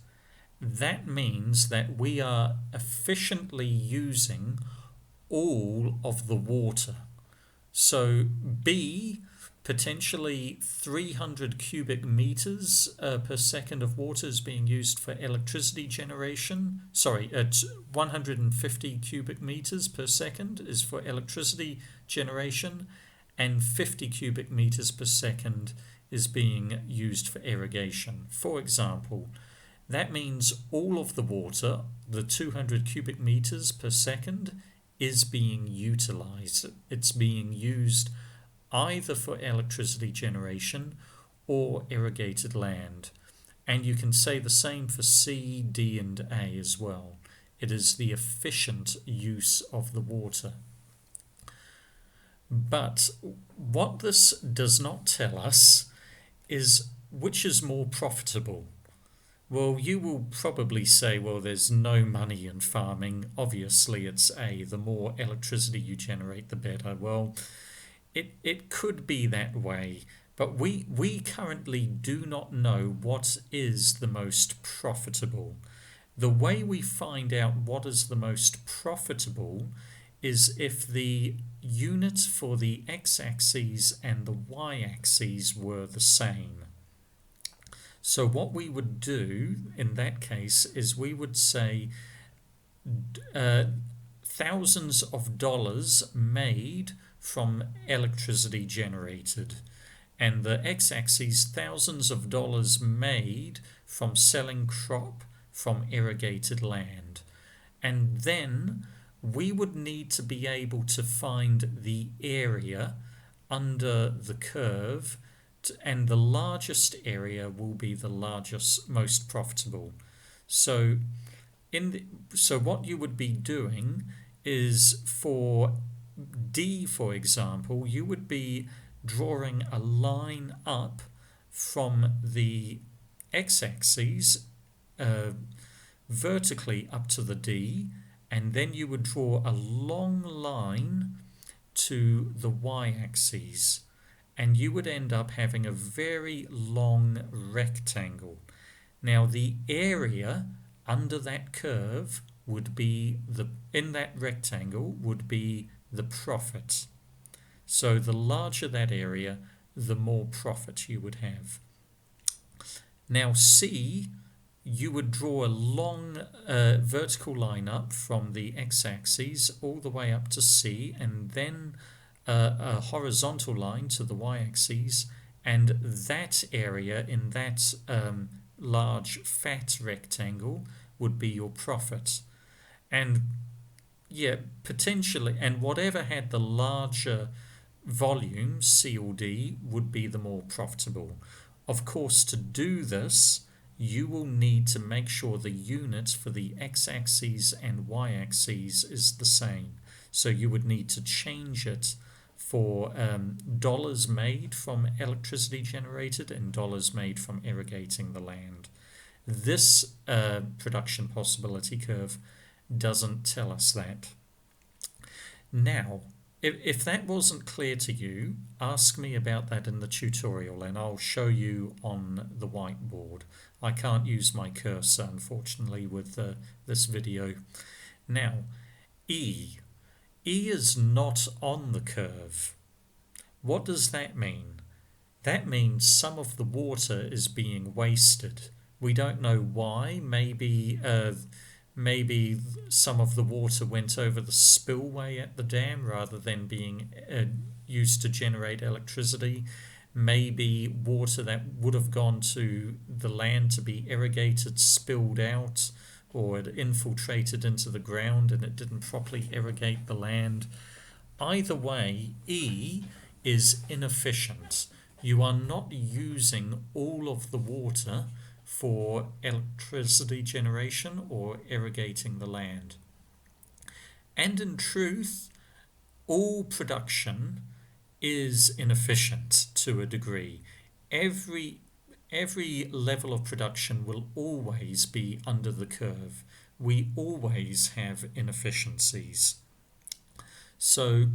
That means that we are efficiently using all of the water. So B, potentially 300 cubic meters per second of water is being used for electricity generation. Sorry, 150 cubic meters per second is for electricity generation, and 50 cubic meters per second is being used for irrigation. For example, that means all of the water, the 200 cubic meters per second, is being utilized. It's being used either for electricity generation or irrigated land. And you can say the same for C, D, and A as well. It is the efficient use of the water. But what this does not tell us is which is more profitable. Well, you will probably say, well, there's no money in farming. Obviously, it's A. The more electricity you generate, the better. Well, it could be that way, but we currently do not know what is the most profitable. The way we find out what is the most profitable is if the units for the x-axis and the y-axis were the same. So what we would do in that case is we would say thousands of dollars made from electricity generated, and the x-axis thousands of dollars made from selling crop from irrigated land. And then we would need to be able to find the area under the curve, and the largest area will be the largest, most profitable. So what you would be doing is for D, for example, you would be drawing a line up from the x-axis vertically up to the D, and then you would draw a long line to the y-axis, and you would end up having a very long rectangle. Now the area under that curve would be in that rectangle would be the profit. So the larger that area, the more profit you would have. Now C, you would draw a long vertical line up from the x-axis all the way up to C, and then a horizontal line to the y-axis, and that area in that large fat rectangle would be your profit. And yeah, potentially, and whatever had the larger volume, C or D, would be the more profitable. Of course, to do this, you will need to make sure the unit for the x-axis and y-axis is the same. So you would need to change it for dollars made from electricity generated and dollars made from irrigating the land. This production possibility curve doesn't tell us that. Now, if that wasn't clear to you, ask me about that in the tutorial and I'll show you on the whiteboard. I can't use my cursor, unfortunately, with this video. Now, E. E is not on the curve. What does that mean? That means some of the water is being wasted. We don't know why. Maybe some of the water went over the spillway at the dam rather than being used to generate electricity. Maybe water that would have gone to the land to be irrigated spilled out, or it infiltrated into the ground and it didn't properly irrigate the land. Either way, E is inefficient. You are not using all of the water for electricity generation or irrigating the land. And in truth, all production is inefficient to a degree. Every level of production will always be under the curve. We always have inefficiencies. So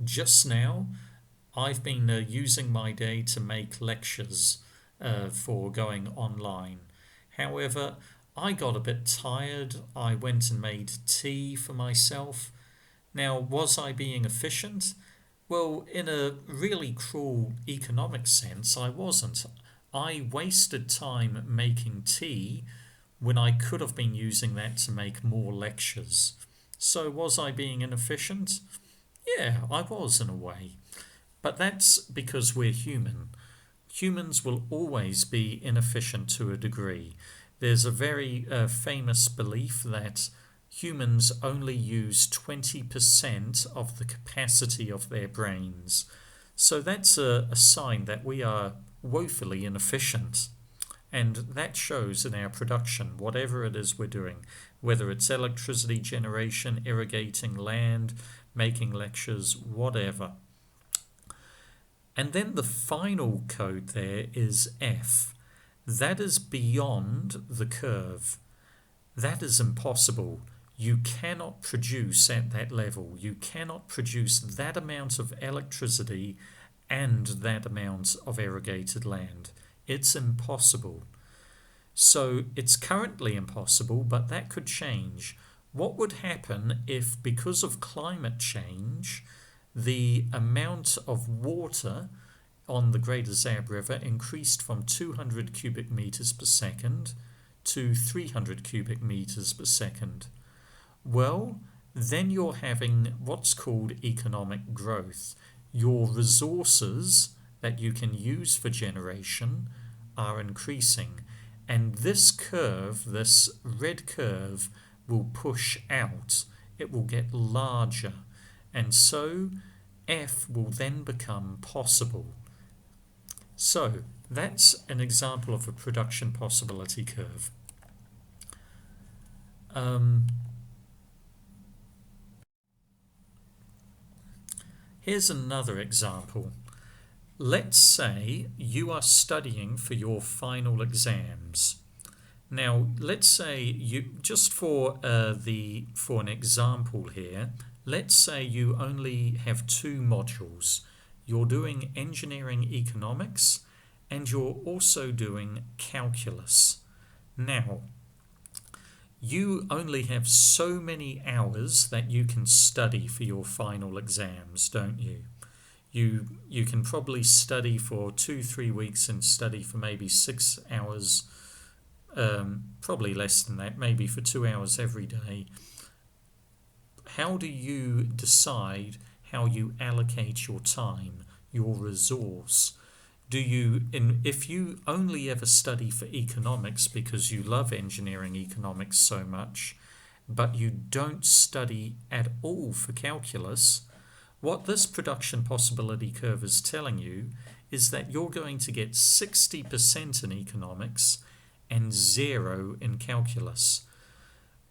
just now, I've been using my day to make lectures for going online. However, I got a bit tired. I went and made tea for myself. Now, was I being efficient? Well, in a really cruel economic sense, I wasn't. I wasted time making tea when I could have been using that to make more lectures. So was I being inefficient? Yeah, I was in a way. But that's because we're human. Humans will always be inefficient to a degree. There's a very famous belief that humans only use 20% of the capacity of their brains. So that's a sign that we are woefully inefficient. And that shows in our production, whatever it is we're doing, whether it's electricity generation, irrigating land, making lectures, whatever. And then the final code there is F. That is beyond the curve. That is impossible. You cannot produce at that level. You cannot produce that amount of electricity and that amount of irrigated land. It's impossible. So it's currently impossible, but that could change. What would happen if, because of climate change, the amount of water on the Greater Zab River increased from 200 cubic meters per second to 300 cubic meters per second? Well, then you're having what's called economic growth. Your resources that you can use for generation are increasing. And this curve, this red curve, will push out. It will get larger. And so F will then become possible. So that's an example of a production possibility curve. Here's another example. Let's say you are studying for your final exams. Now, let's say you, just for an example here, let's say you only have 2 modules. You're doing engineering economics and you're also doing calculus. Now, you only have so many hours that you can study for your final exams, don't you? You can probably study for 2-3 weeks and study for maybe 6 hours, probably less than that, maybe for 2 hours every day. How do you decide how you allocate your time, your resource? If you only ever study for economics because you love engineering economics so much, but you don't study at all for calculus, what this production possibility curve is telling you is that you're going to get 60% in economics and 0 in calculus.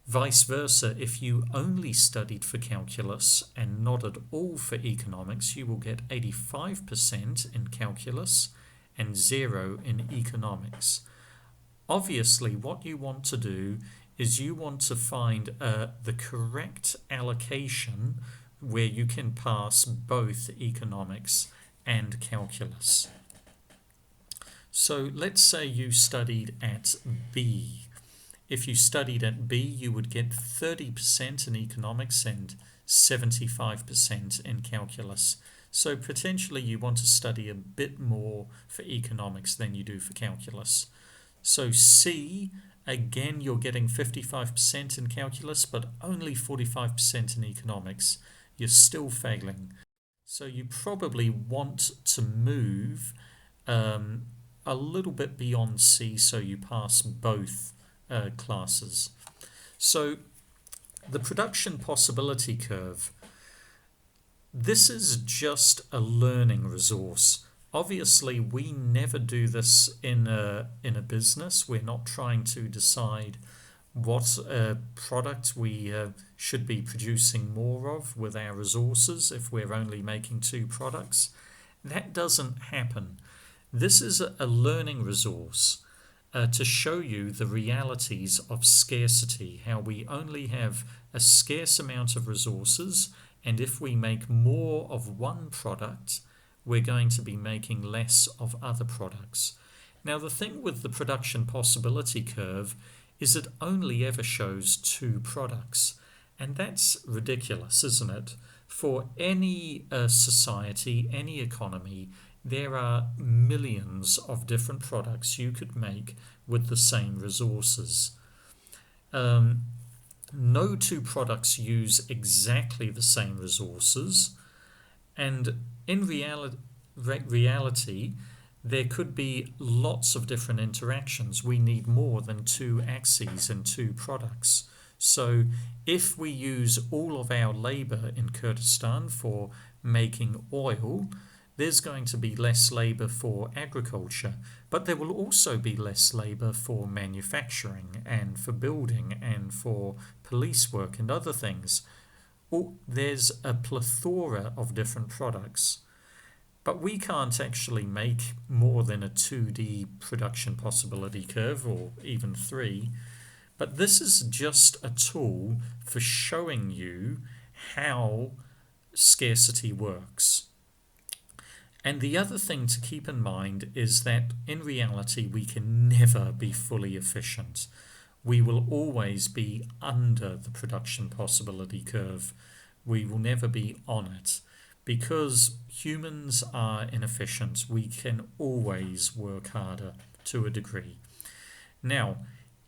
Vice versa, if you only studied for calculus and not at all for economics, you will get 85% in calculus and 0 in economics. Obviously, what you want to do is you want to find the correct allocation where you can pass both economics and calculus. So let's say you studied at B. If you studied at B, you would get 30% in economics and 75% in calculus. So potentially you want to study a bit more for economics than you do for calculus. So C, again, you're getting 55% in calculus, but only 45% in economics. You're still failing. So you probably want to move a little bit beyond C so you pass both classes. So the production possibility curve, this is just a learning resource. Obviously, we never do this in a business. We're not trying to decide what product we should be producing more of with our resources if we're only making 2 products. That doesn't happen. This is a learning resource to show you the realities of scarcity, how we only have a scarce amount of resources, and if we make more of one product, we're going to be making less of other products. Now, the thing with the production possibility curve is it only ever shows 2 products, and that's ridiculous, isn't it? For any society, any economy, there are millions of different products you could make with the same resources. No 2 products use exactly the same resources, and in reality, there could be lots of different interactions. We need more than 2 axes and 2 products. So if we use all of our labor in Kurdistan for making oil, there's going to be less labor for agriculture, but there will also be less labor for manufacturing and for building and for police work and other things. There's a plethora of different products. But we can't actually make more than a 2D production possibility curve, or even 3. But this is just a tool for showing you how scarcity works. And the other thing to keep in mind is that in reality, we can never be fully efficient. We will always be under the production possibility curve. We will never be on it. Because humans are inefficient, we can always work harder to a degree. Now,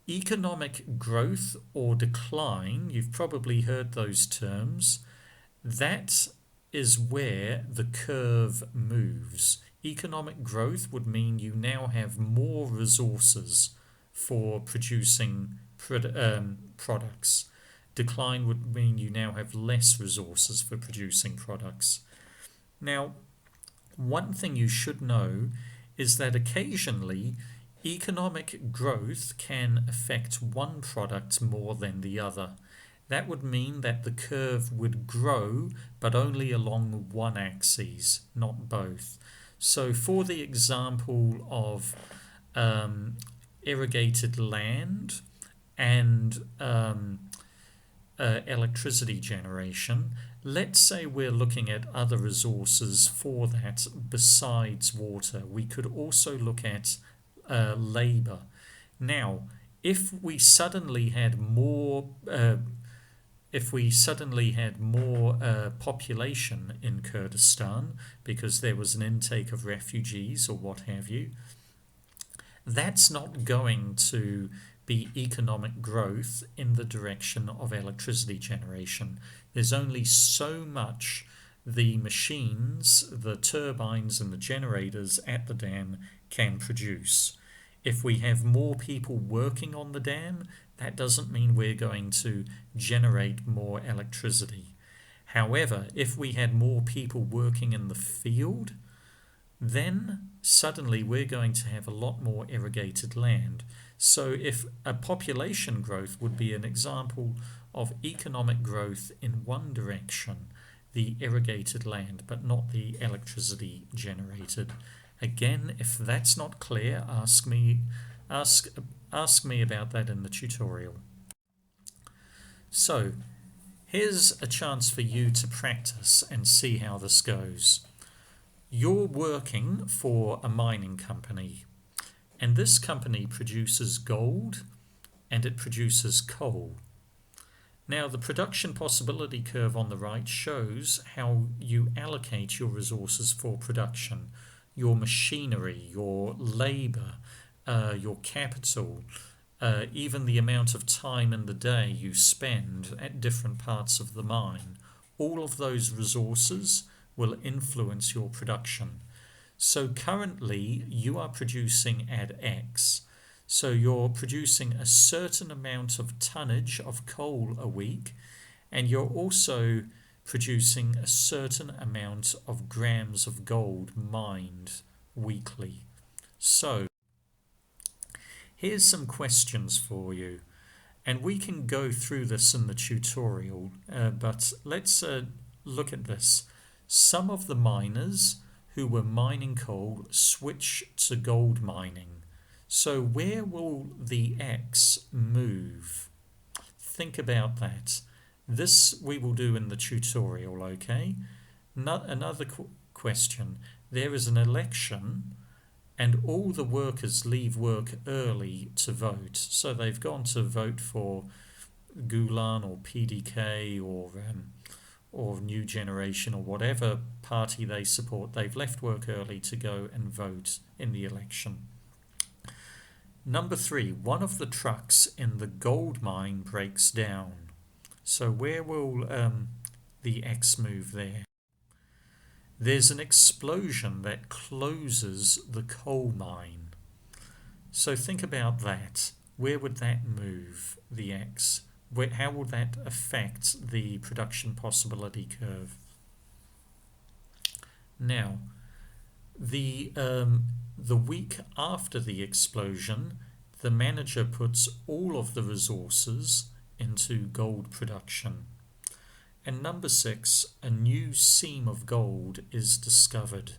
economic growth or decline, you've probably heard those terms, that is where the curve moves. Economic growth would mean you now have more resources for producing products. Decline would mean you now have less resources for producing products. Now, one thing you should know is that occasionally economic growth can affect one product more than the other. That would mean that the curve would grow, but only along one axis, not both. So for the example of irrigated land and electricity generation, let's say we're looking at other resources for that besides water. We could also look at labor. Now, If we suddenly had more population in Kurdistan because there was an intake of refugees or what have you, that's not going to be economic growth in the direction of electricity generation. There's only so much the machines, the turbines, and the generators at the dam can produce. If we have more people working on the dam, that doesn't mean we're going to generate more electricity. However, if we had more people working in the field, then suddenly we're going to have a lot more irrigated land. So if a population growth would be an example of economic growth in one direction, the irrigated land, but not the electricity generated. Again, if that's not clear, ask me about that in the tutorial. So, here's a chance for you to practice and see how this goes. You're working for a mining company, and this company produces gold and it produces coal. Now, the production possibility curve on the right shows how you allocate your resources for production, your machinery, your labour, your capital, even the amount of time in the day you spend at different parts of the mine. All of those resources will influence your production. So currently you are producing at X. So you're producing a certain amount of tonnage of coal a week, and you're also producing a certain amount of grams of gold mined weekly. So here's some questions for you, and we can go through this in the tutorial, but let's look at this. Some of the miners who were mining coal switch to gold mining. So where will the X move? Think about that. This we will do in the tutorial, okay? Another question. There is an election and all the workers leave work early to vote. So they've gone to vote for Gulen or PDK or New Generation or whatever party they support. They've left work early to go and vote in the election. Number 3, one of the trucks in the gold mine breaks down. So where will the X move there? There's an explosion that closes the coal mine. So think about that. Where would that move the X? How will that affect the production possibility curve? Now, the week after the explosion, the manager puts all of the resources into gold production. And number 6, a new seam of gold is discovered.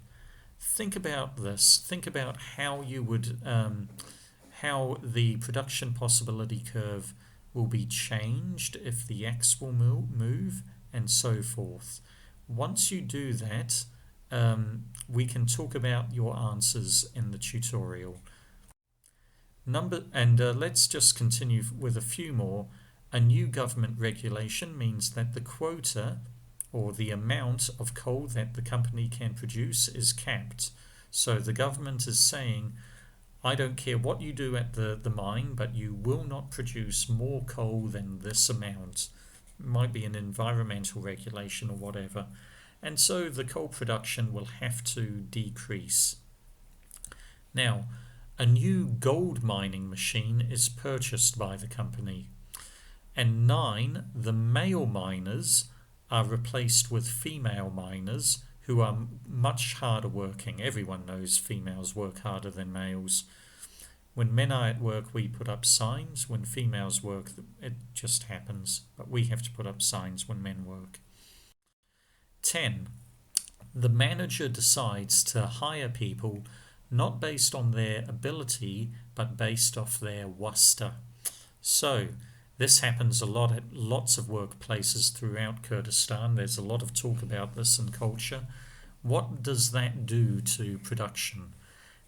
Think about this. Think about how you would, how the production possibility curve will be changed if the X will move, and so forth. Once you do that, we can talk about your answers in the tutorial. Let's just continue with a few more. A new government regulation means that the quota or the amount of coal that the company can produce is capped. So the government is saying, I don't care what you do at the mine, but you will not produce more coal than this amount. It might be an environmental regulation or whatever. And so the coal production will have to decrease. Now, a new gold mining machine is purchased by the company. And 9, the male miners are replaced with female miners who are much harder working. Everyone knows females work harder than males. When men are at work, we put up signs. When females work, it just happens. But we have to put up signs when men work. 10, the manager decides to hire people not based on their ability, but based off their wasta. So, this happens a lot at lots of workplaces throughout Kurdistan. There's a lot of talk about this in culture. What does that do to production?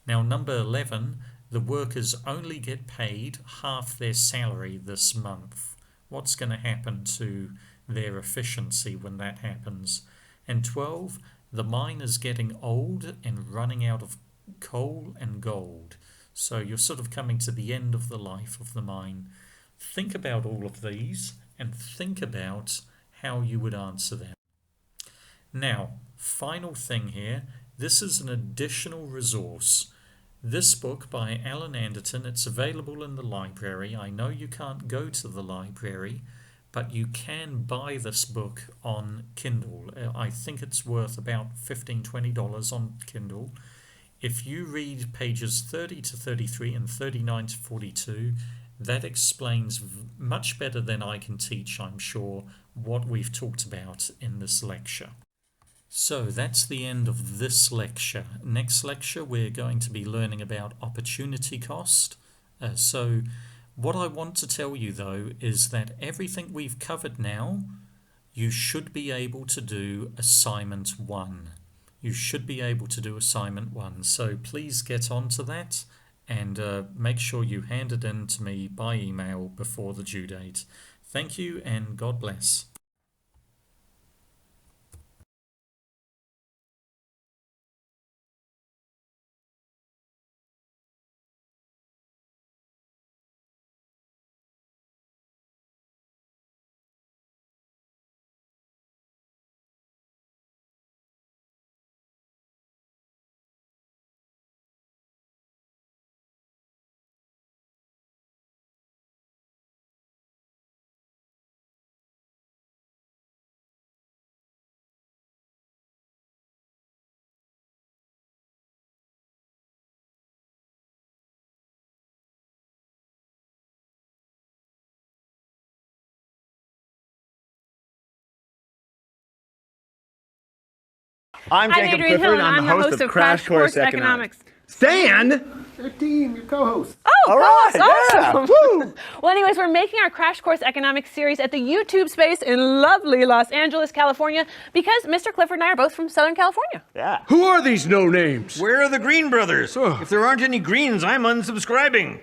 Now, number 11, the workers only get paid half their salary this month. What's going to happen to their efficiency when that happens? And 12, the mine is getting old and running out of coal and gold. So you're sort of coming to the end of the life of the mine. Think about all of these and think about how you would answer them. Now, final thing here, this is an additional resource. This book by Alan Anderton, it's available in the library. I know you can't go to the library, but you can buy this book on Kindle. I think it's worth about $15, $20 on Kindle. If you read pages 30 to 33 and 39 to 42, that explains much better than I can teach, I'm sure, what we've talked about in this lecture. So that's the end of this lecture. Next lecture, we're going to be learning about opportunity cost. So what I want to tell you, though, is that everything we've covered now, you should be able to do assignment 1. You should be able to do assignment 1. So please get on to that and make sure you hand it in to me by email before the due date. Thank you and God bless.
I'm Jacob Clifford, and I'm the host of Crash Course Economics. Stan!
Your team, your co-host.
Oh, all right,
awesome.
Yeah. Woo.
Well, anyways, we're making our Crash Course Economics series at the YouTube space in lovely Los Angeles, California, because Mr. Clifford and I are both from Southern California.
Yeah.
Who are these no-names?
Where are the Green brothers? If there aren't any Greens, I'm unsubscribing.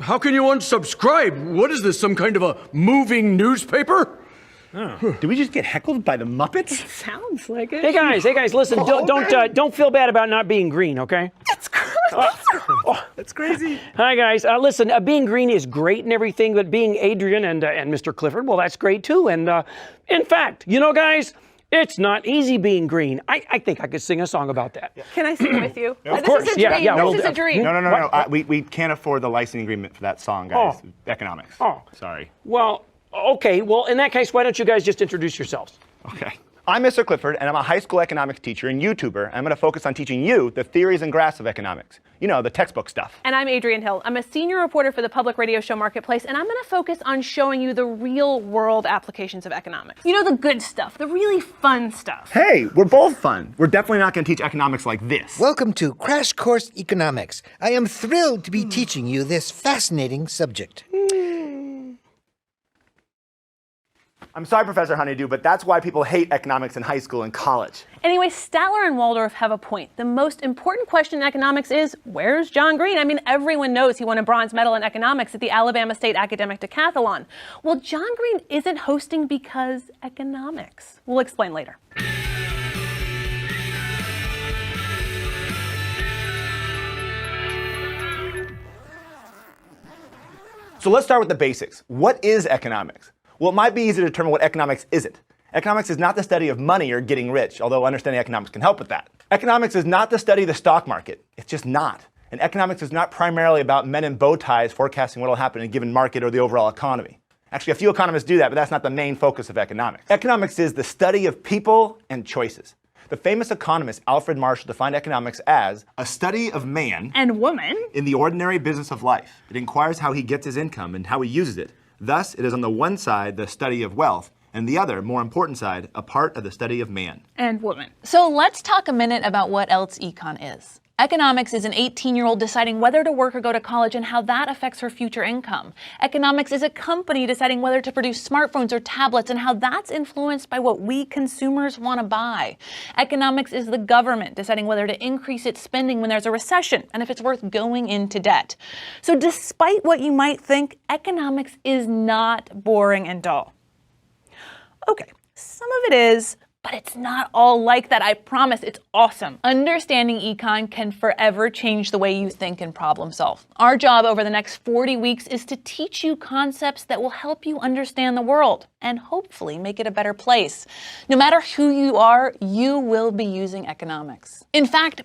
How can you unsubscribe? What is this, some kind of a moving newspaper?
Did we just get heckled by the Muppets?
Sounds like it.
Hey guys, listen, don't feel bad about not being green, okay?
That's crazy.
That's crazy.
Hi guys, listen, being green is great and everything, but being Adrian and Mr. Clifford, well, that's great too. And in fact, you know, guys, it's not easy being green. I think I could sing a song about that.
Can I sing with you?
Of course,
This is a dream.
yeah.
This is a dream.
No. We can't afford the licensing agreement for that song, guys.
Oh.
Economics.
Oh.
Sorry.
Well, okay, well, in that case, why don't you guys just introduce yourselves?
Okay. I'm Mr. Clifford, and I'm a high school economics teacher and YouTuber. I'm going to focus on teaching you the theories and graphs of economics. You know, the textbook stuff.
And I'm Adrian Hill. I'm a senior reporter for the public radio show Marketplace, and I'm going to focus on showing you the real-world applications of economics. You know, the good stuff, the really fun stuff.
Hey, we're both fun. We're definitely not going to teach economics like this.
Welcome to Crash Course Economics. I am thrilled to be teaching you this fascinating subject.
I'm sorry, Professor Honeydew, but that's why people hate economics in high school and college.
Anyway, Statler and Waldorf have a point. The most important question in economics is, where's John Green? I mean, everyone knows he won a bronze medal in economics at the Alabama State Academic Decathlon. Well, John Green isn't hosting because economics. We'll explain later.
So let's start with the basics. What is economics? Well, it might be easy to determine what economics isn't. Economics is not the study of money or getting rich, although understanding economics can help with that. Economics is not the study of the stock market. It's just not. And economics is not primarily about men in bow ties forecasting what will happen in a given market or the overall economy. Actually, a few economists do that, but that's not the main focus of economics. Economics is the study of people and choices. The famous economist Alfred Marshall defined economics as a study of man
and woman
in the ordinary business of life. It inquires how he gets his income and how he uses it. Thus, it is on the one side the study of wealth, and the other, more important side, a part of the study of man.
and woman.
So let's talk a minute about what else econ is.
Economics is an 18-year-old deciding whether to work or go to college and how that affects her future income. Economics is a company deciding whether to produce smartphones or tablets and how that's influenced by what we consumers want to buy. Economics is the government deciding whether to increase its spending when there's a recession and if it's worth going into debt. So despite what you might think, economics is not boring and dull. Okay, some of it is, but it's not all like that, I promise. It's awesome. Understanding econ can forever change the way you think and problem solve. Our job over the next 40 weeks is to teach you concepts that will help you understand the world and hopefully make it a better place. No matter who you are, you will be using economics. In fact,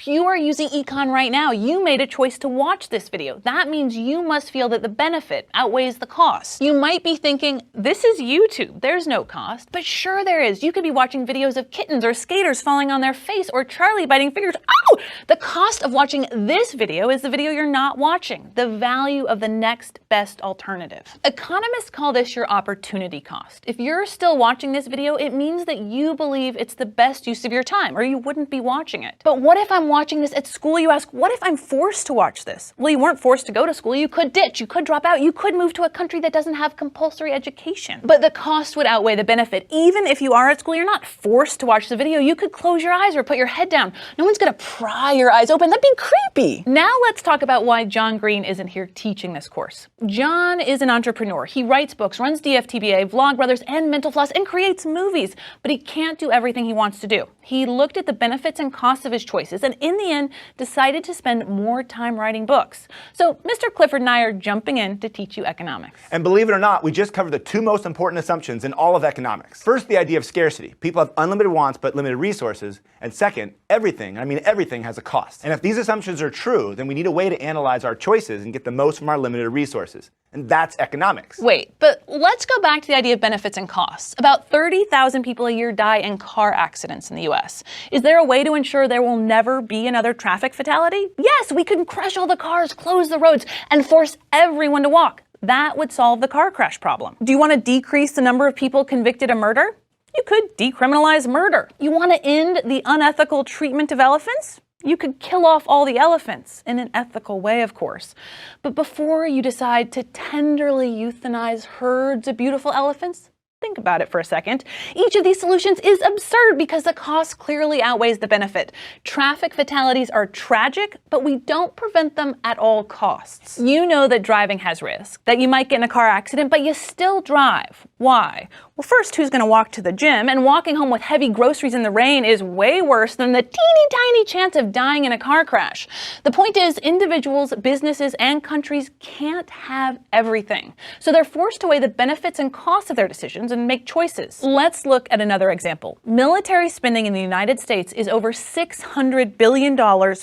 you are using econ right now. You made a choice to watch this video. That means you must feel that the benefit outweighs the cost. You might be thinking, this is YouTube, there's no cost. But sure there is. You could be watching videos of kittens or skaters falling on their face or Charlie biting fingers. Oh! The cost of watching this video is the video you're not watching, the value of the next best alternative. Economists call this your opportunity cost. If you're still watching this video, it means that you believe it's the best use of your time, or you wouldn't be watching it. But what if I'm watching this at school? You ask, what if I'm forced to watch this? Well, you weren't forced to go to school. You could ditch, you could drop out, you could move to a country that doesn't have compulsory education. But the cost would outweigh the benefit. Even if you are at school, you're not forced to watch the video. You could close your eyes or put your head down. No one's gonna pry your eyes open. That'd be creepy. Now let's talk about why John Green isn't here teaching this course. John is an entrepreneur. He writes books, runs DFTBA, Vlogbrothers, and Mental Floss, and creates movies, but he can't do everything he wants to do. He looked at the benefits and costs of his choices, and in the end, decided to spend more time writing books. So Mr. Clifford and I are jumping in to teach you economics.
And believe it or not, we just covered the two most important assumptions in all of economics. First, the idea of scarcity. People have unlimited wants but limited resources. And second, everything, I mean everything, has a cost. And if these assumptions are true, then we need a way to analyze our choices and get the most from our limited resources. And that's economics.
Wait, but let's go back to the idea of benefits and costs. About 30,000 people a year die in car accidents in the US. Is there a way to ensure there will never be another traffic fatality? Yes, we could crush all the cars, close the roads, and force everyone to walk. That would solve the car crash problem. Do you want to decrease the number of people convicted of murder? You could decriminalize murder. You want to end the unethical treatment of elephants? You could kill off all the elephants, in an ethical way, of course. But before you decide to tenderly euthanize herds of beautiful elephants, think about it for a second. Each of these solutions is absurd because the cost clearly outweighs the benefit. Traffic fatalities are tragic, but we don't prevent them at all costs. You know that driving has risk, that you might get in a car accident, but you still drive. Why? Well, first, who's going to walk to the gym? And walking home with heavy groceries in the rain is way worse than the teeny tiny chance of dying in a car crash. The point is, individuals, businesses, and countries can't have everything. So they're forced to weigh the benefits and costs of their decisions and make choices. Let's look at another example. Military spending in the United States is over $600 billion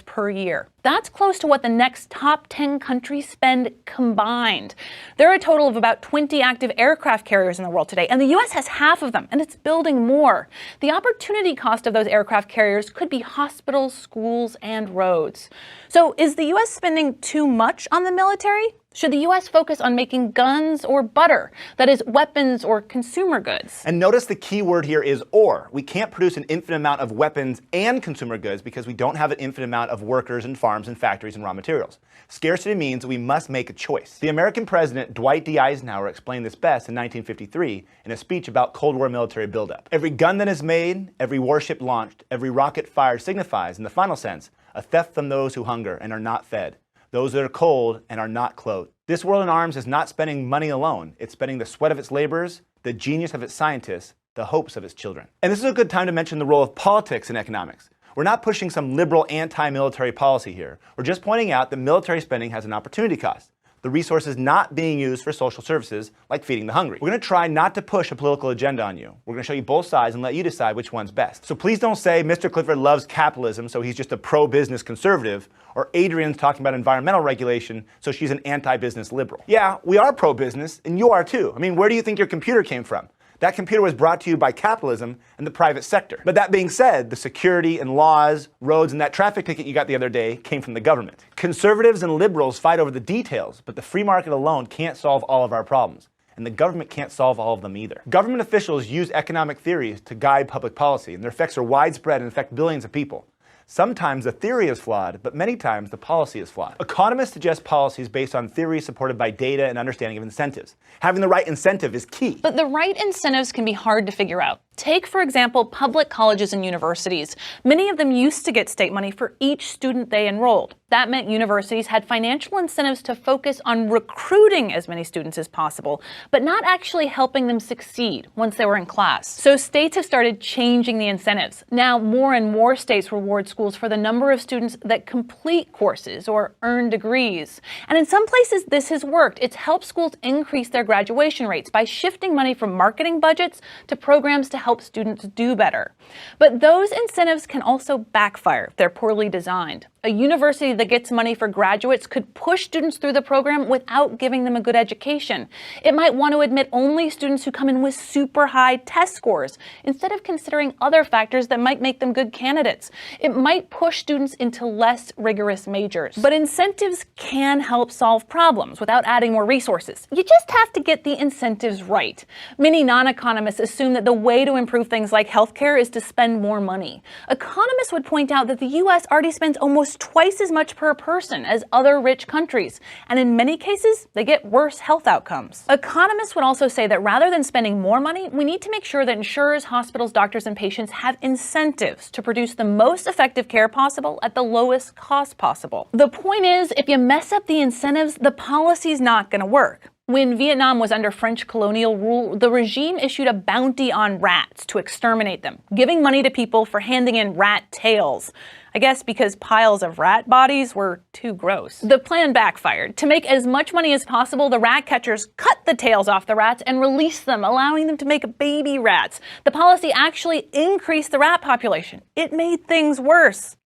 per year. That's close to what the next top 10 countries spend combined. There are a total of about 20 active aircraft carriers in the world today, and the US has half of them, and it's building more. The opportunity cost of those aircraft carriers could be hospitals, schools, and roads. So is the US spending too much on the military? Should the US focus on making guns or butter? That is, weapons or consumer goods?
And notice the key word here is or. We can't produce an infinite amount of weapons and consumer goods because we don't have an infinite amount of workers and farms and factories and raw materials. Scarcity means that we must make a choice. The American president Dwight D. Eisenhower explained this best in 1953 in a speech about Cold War military buildup. Every gun that is made, every warship launched, every rocket fired signifies, in the final sense, a theft from those who hunger and are not fed, those that are cold and are not clothed. This world in arms is not spending money alone. It's spending the sweat of its laborers, the genius of its scientists, the hopes of its children. And this is a good time to mention the role of politics in economics. We're not pushing some liberal anti-military policy here. We're just pointing out that military spending has an opportunity cost. The resources not being used for social services like feeding the hungry. We're going to try not to push a political agenda on you. We're going to show you both sides and let you decide which one's best. So please don't say Mr. Clifford loves capitalism, so he's just a pro-business conservative, or Adrian's talking about environmental regulation, so she's an anti-business liberal. Yeah, we are pro-business, and you are too. I mean, where do you think your computer came from? That computer was brought to you by capitalism and the private sector. But that being said, the security and laws, roads, and that traffic ticket you got the other day came from the government. Conservatives and liberals fight over the details, but the free market alone can't solve all of our problems. And the government can't solve all of them either. Government officials use economic theories to guide public policy, and their effects are widespread and affect billions of people. Sometimes the theory is flawed, but many times the policy is flawed. Economists suggest policies based on theories supported by data and understanding of incentives. Having the right incentive is key.
But the right incentives can be hard to figure out. Take, for example, public colleges and universities. Many of them used to get state money for each student they enrolled. That meant universities had financial incentives to focus on recruiting as many students as possible, but not actually helping them succeed once they were in class. So states have started changing the incentives. Now, more and more states reward schools for the number of students that complete courses or earn degrees. And in some places, this has worked. It's helped schools increase their graduation rates by shifting money from marketing budgets to programs to help students do better. But those incentives can also backfire if they're poorly designed. A university that gets money for graduates could push students through the program without giving them a good education. It might want to admit only students who come in with super high test scores, instead of considering other factors that might make them good candidates. It might push students into less rigorous majors. But incentives can help solve problems without adding more resources. You just have to get the incentives right. Many non-economists assume that the way to improve things like healthcare is to spend more money. Economists would point out that the U.S. already spends almost twice as much per person as other rich countries, and in many cases, they get worse health outcomes. Economists would also say that rather than spending more money, we need to make sure that insurers, hospitals, doctors, and patients have incentives to produce the most effective care possible at the lowest cost possible. The point is, if you mess up the incentives, the policy's not going to work. When Vietnam was under French colonial rule, the regime issued a bounty on rats to exterminate them, giving money to people for handing in rat tails. I guess because piles of rat bodies were too gross. The plan backfired. To make as much money as possible, the rat catchers cut the tails off the rats and released them, allowing them to make baby rats. The policy actually increased the rat population. It made things worse.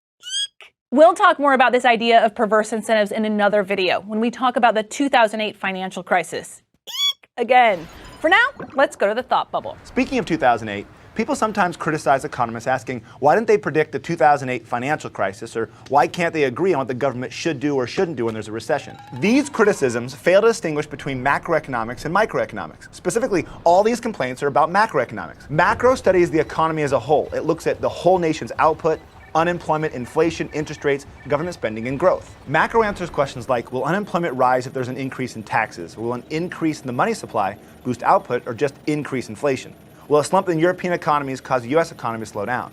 We'll talk more about this idea of perverse incentives in another video when we talk about the 2008 financial crisis. Again. For now, let's go to the thought bubble.
Speaking of 2008, people sometimes criticize economists asking why didn't they predict the 2008 financial crisis, or why can't they agree on what the government should do or shouldn't do when there's a recession? These criticisms fail to distinguish between macroeconomics and microeconomics. Specifically, all these complaints are about macroeconomics. Macro studies the economy as a whole. It looks at the whole nation's output, unemployment, inflation, interest rates, government spending, and growth. Macro answers questions like, will unemployment rise if there's an increase in taxes? Will an increase in the money supply boost output or just increase inflation? Will a slump in European economies cause the US economy to slow down?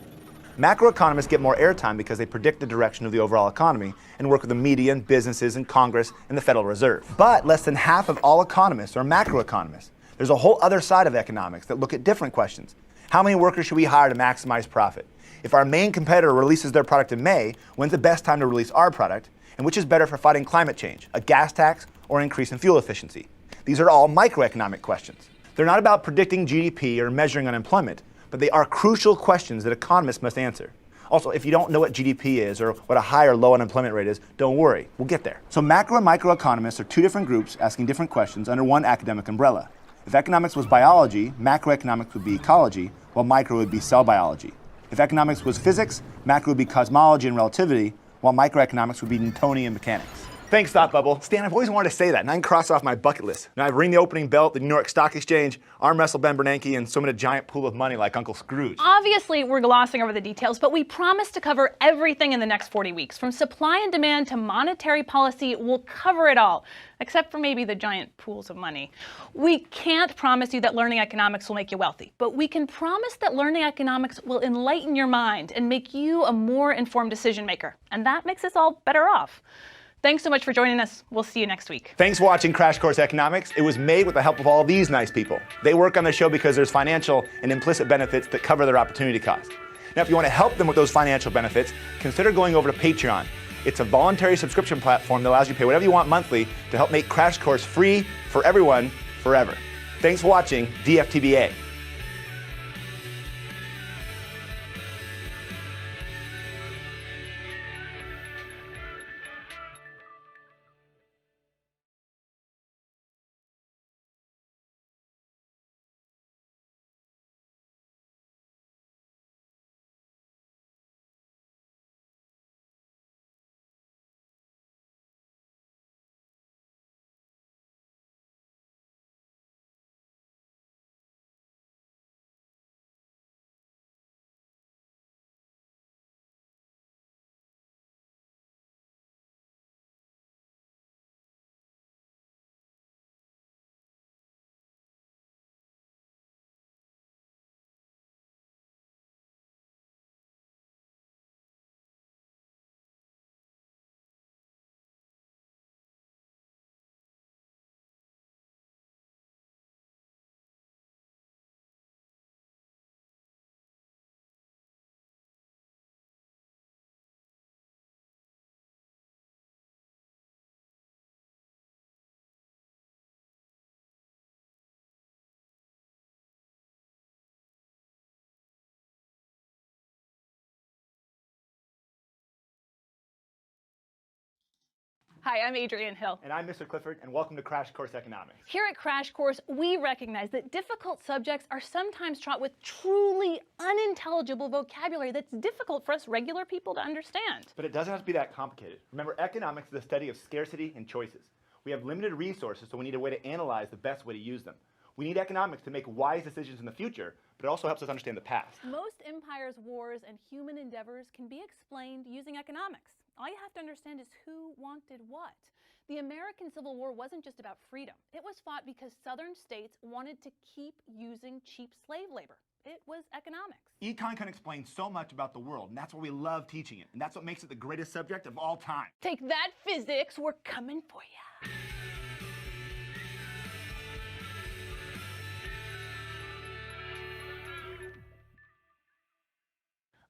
Macroeconomists get more airtime because they predict the direction of the overall economy and work with the media and businesses and Congress and the Federal Reserve. But less than half of all economists are macroeconomists. There's a whole other side of economics that look at different questions. How many workers should we hire to maximize profit? If our main competitor releases their product in May, when's the best time to release our product? And which is better for fighting climate change, a gas tax or increase in fuel efficiency? These are all microeconomic questions. They're not about predicting GDP or measuring unemployment, but they are crucial questions that economists must answer. Also, if you don't know what GDP is or what a high or low unemployment rate is, don't worry, we'll get there. So macro and microeconomists are two different groups asking different questions under one academic umbrella. If economics was biology, macroeconomics would be ecology, while micro would be cell biology. If economics was physics, macro would be cosmology and relativity, while microeconomics would be Newtonian mechanics. Thanks, Thought Bubble. Stan, I've always wanted to say that, and I can cross off my bucket list. Now I've ring the opening bell at the New York Stock Exchange, arm wrestle Ben Bernanke, and swim in a giant pool of money like Uncle Scrooge.
Obviously, we're glossing over the details, but we promise to cover everything in the next 40 weeks. From supply and demand to monetary policy, we'll cover it all, except for maybe the giant pools of money. We can't promise you that learning economics will make you wealthy, but we can promise that learning economics will enlighten your mind and make you a more informed decision maker. And that makes us all better off. Thanks so much for joining us. We'll see you next week.
Thanks for watching Crash Course Economics. It was made with the help of all these nice people. They work on the show because there's financial and implicit benefits that cover their opportunity cost. Now, if you want to help them with those financial benefits, consider going over to Patreon. It's a voluntary subscription platform that allows you to pay whatever you want monthly to help make Crash Course free for everyone forever. Thanks for watching DFTBA.
Hi, I'm Adrienne Hill.
And I'm Mr. Clifford, and welcome to Crash Course Economics.
Here at Crash Course, we recognize that difficult subjects are sometimes taught with truly unintelligible vocabulary that's difficult for us regular people to understand.
But it doesn't have to be that complicated. Remember, economics is the study of scarcity and choices. We have limited resources, so we need a way to analyze the best way to use them. We need economics to make wise decisions in the future, but it also helps us understand the past.
Most empires, wars, and human endeavors can be explained using economics. All you have to understand is who wanted what. The American Civil War wasn't just about freedom. It was fought because southern states wanted to keep using cheap slave labor. It was economics.
Econ can explain so much about the world, and that's why we love teaching it. And that's what makes it the greatest subject of all time.
Take that, physics. We're coming for ya.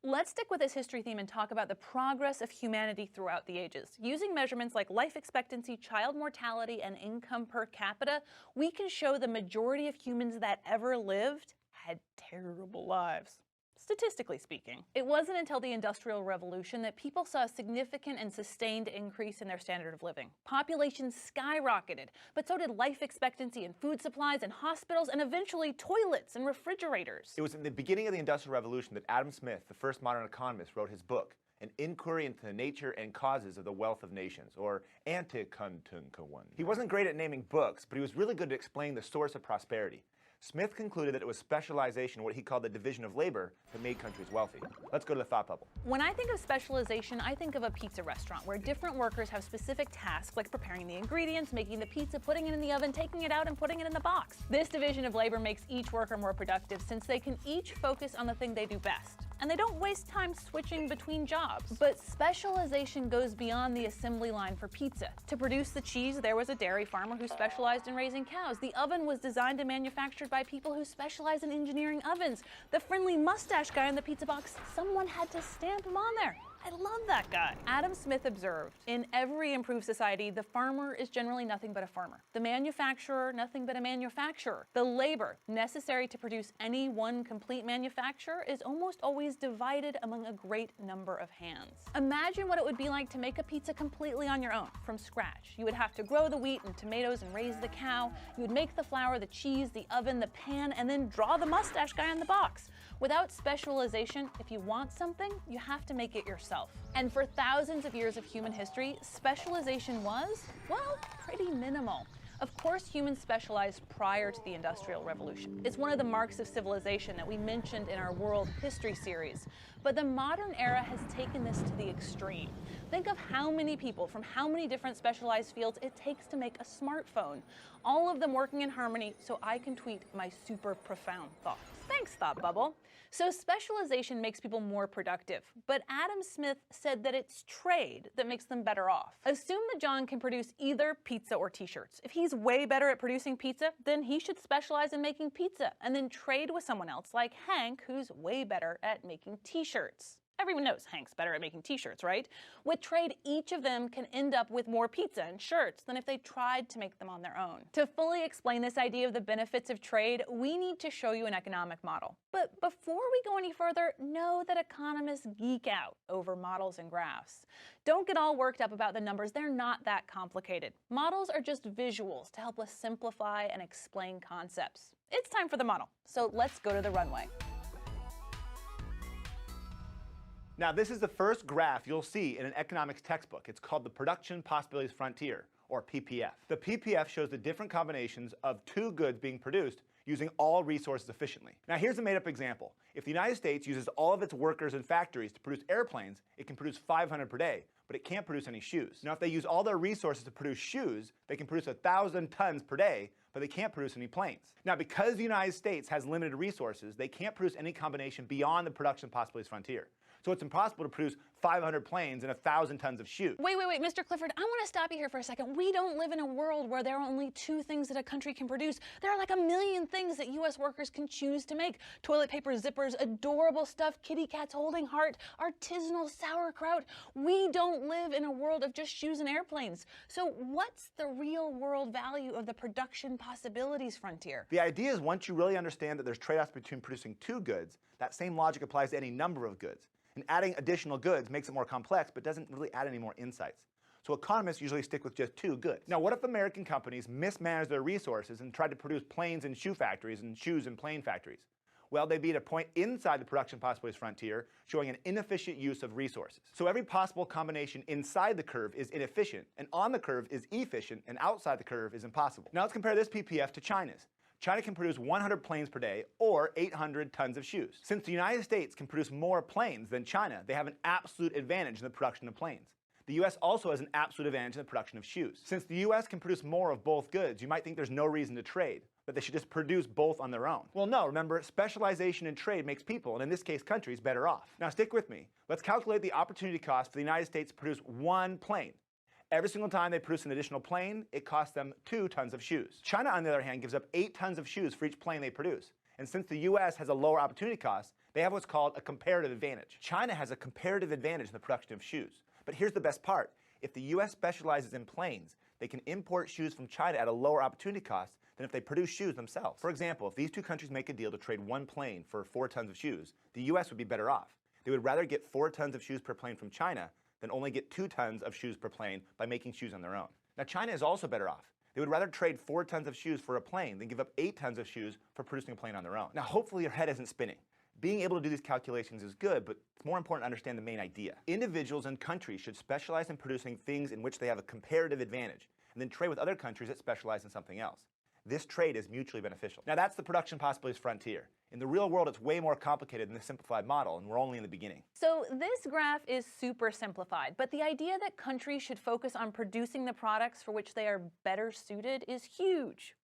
Let's stick with this history theme and talk about the progress of humanity throughout the ages. Using measurements like life expectancy, child mortality, and income per capita, we can show the majority of humans that ever lived had terrible lives. Statistically speaking. It wasn't until the Industrial Revolution that people saw a significant and sustained increase in their standard of living. Population skyrocketed, but so did life expectancy and food supplies and hospitals and eventually toilets and refrigerators.
It was in the beginning of the Industrial Revolution that Adam Smith, the first modern economist, wrote his book, An Inquiry into the Nature and Causes of the Wealth of Nations, or Antikuntunkawan. He wasn't great at naming books, but he was really good at explaining the source of prosperity. Smith concluded that it was specialization, what he called the division of labor, that made countries wealthy. Let's go to the thought bubble.
When I think of specialization, I think of a pizza restaurant where different workers have specific tasks like preparing the ingredients, making the pizza, putting it in the oven, taking it out, and putting it in the box. This division of labor makes each worker more productive since they can each focus on the thing they do best. And they don't waste time switching between jobs. But specialization goes beyond the assembly line for pizza. To produce the cheese, there was a dairy farmer who specialized in raising cows. The oven was designed and manufactured by people who specialize in engineering ovens. The friendly mustache guy in the pizza box, someone had to stamp him on there. I love that guy. Adam Smith observed, in every improved society, the farmer is generally nothing but a farmer. The manufacturer, nothing but a manufacturer. The labor necessary to produce any one complete manufacture is almost always divided among a great number of hands. Imagine what it would be like to make a pizza completely on your own, from scratch. You would have to grow the wheat and tomatoes and raise the cow. You would make the flour, the cheese, the oven, the pan, and then draw the mustache guy in the box. Without specialization, if you want something, you have to make it yourself. And for thousands of years of human history, specialization was, well, pretty minimal. Of course, humans specialized prior to the Industrial Revolution. It's one of the marks of civilization that we mentioned in our World History series. But the modern era has taken this to the extreme. Think of how many people from how many different specialized fields it takes to make a smartphone. All of them working in harmony so I can tweet my super profound thoughts. Thanks, Thought Bubble. So specialization makes people more productive. But Adam Smith said that it's trade that makes them better off. Assume that John can produce either pizza or t-shirts. If he's way better at producing pizza, then he should specialize in making pizza and then trade with someone else like Hank, who's way better at making t-shirts. Everyone knows Hank's better at making t-shirts, right? With trade, each of them can end up with more pizza and shirts than if they tried to make them on their own. To fully explain this idea of the benefits of trade, we need to show you an economic model. But before we go any further, know that economists geek out over models and graphs. Don't get all worked up about the numbers. They're not that complicated. Models are just visuals to help us simplify and explain concepts. It's time for the model, so let's go to the runway.
Now, this is the first graph you'll see in an economics textbook. It's called the Production Possibilities Frontier, or PPF. The PPF shows the different combinations of two goods being produced using all resources efficiently. Now, here's a made-up example. If the United States uses all of its workers and factories to produce airplanes, it can produce 500 per day, but it can't produce any shoes. Now, if they use all their resources to produce shoes, they can produce 1,000 tons per day, but they can't produce any planes. Now, because the United States has limited resources, they can't produce any combination beyond the Production Possibilities Frontier. So it's impossible to produce 500 planes and 1,000 tons of shoes.
Wait, Mr. Clifford, I want to stop you here for a second. We don't live in a world where there are only two things that a country can produce. There are like a million things that U.S. workers can choose to make. Toilet paper, zippers, adorable stuff, kitty cats holding heart, artisanal sauerkraut. We don't live in a world of just shoes and airplanes. So what's the real world value of the Production Possibilities Frontier?
The idea is once you really understand that there's trade-offs between producing two goods, that same logic applies to any number of goods. And adding additional goods makes it more complex, but doesn't really add any more insights. So economists usually stick with just 2 goods. Now, what if American companies mismanage their resources and tried to produce planes in shoe factories and shoes in plane factories? Well, they'd be at a point inside the production possibilities frontier showing an inefficient use of resources. So every possible combination inside the curve is inefficient, and on the curve is efficient, and outside the curve is impossible. Now let's compare this PPF to China's. China can produce 100 planes per day or 800 tons of shoes. Since the United States can produce more planes than China, they have an absolute advantage in the production of planes. The US also has an absolute advantage in the production of shoes. Since the US can produce more of both goods, you might think there's no reason to trade, that they should just produce both on their own. Well, no, remember, specialization in trade makes people, and in this case countries, better off. Now stick with me. Let's calculate the opportunity cost for the United States to produce 1 plane. Every single time they produce an additional plane, it costs them 2 tons of shoes. China, on the other hand, gives up 8 tons of shoes for each plane they produce. And since the US has a lower opportunity cost, they have what's called a comparative advantage. China has a comparative advantage in the production of shoes. But here's the best part. If the US specializes in planes, they can import shoes from China at a lower opportunity cost than if they produce shoes themselves. For example, if these 2 countries make a deal to trade 1 plane for 4 tons of shoes, the US would be better off. They would rather get 4 tons of shoes per plane from China than only get 2 tons of shoes per plane by making shoes on their own. Now China is also better off. They would rather trade 4 tons of shoes for a plane than give up 8 tons of shoes for producing a plane on their own. Now hopefully your head isn't spinning. Being able to do these calculations is good, but it's more important to understand the main idea. Individuals and countries should specialize in producing things in which they have a comparative advantage, and then trade with other countries that specialize in something else. This trade is mutually beneficial. Now that's the production possibilities frontier. In the real world, it's way more complicated than the simplified model, and we're only in the beginning.
So this graph is super simplified, but the idea that countries should focus on producing the products for which they are better suited is huge.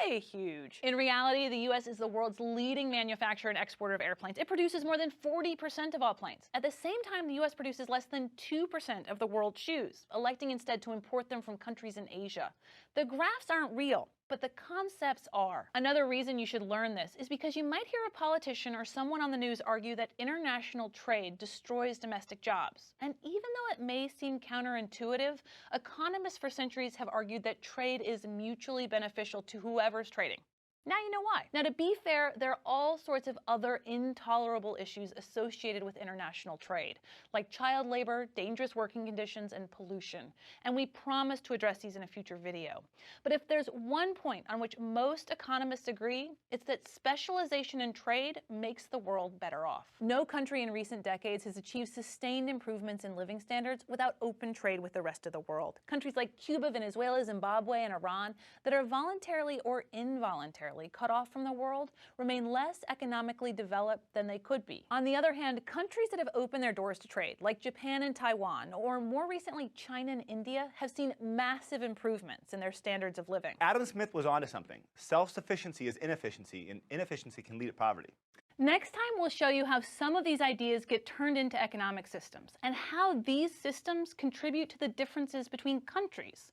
Way huge. In reality, the US is the world's leading manufacturer and exporter of airplanes. It produces more than 40% of all planes. At the same time, the US produces less than 2% of the world's shoes, electing instead to import them from countries in Asia. The graphs aren't real, but the concepts are. Another reason you should learn this is because you might hear a politician or someone on the news argue that international trade destroys domestic jobs. And even though it may seem counterintuitive, economists for centuries have argued that trade is mutually beneficial to whoever's trading. Now you know why. Now, to be fair, there are all sorts of other intolerable issues associated with international trade, like child labor, dangerous working conditions, and pollution. And we promise to address these in a future video. But if there's one point on which most economists agree, it's that specialization in trade makes the world better off. No country in recent decades has achieved sustained improvements in living standards without open trade with the rest of the world. Countries like Cuba, Venezuela, Zimbabwe, and Iran that are voluntarily or involuntarily cut off from the world remain less economically developed than they could be. On the other hand, countries that have opened their doors to trade, like Japan and Taiwan, or more recently China and India, have seen massive improvements in their standards of living.
Adam Smith was onto something. Self-sufficiency is inefficiency, and inefficiency can lead to poverty.
Next time, we'll show you how some of these ideas get turned into economic systems and how these systems contribute to the differences between countries.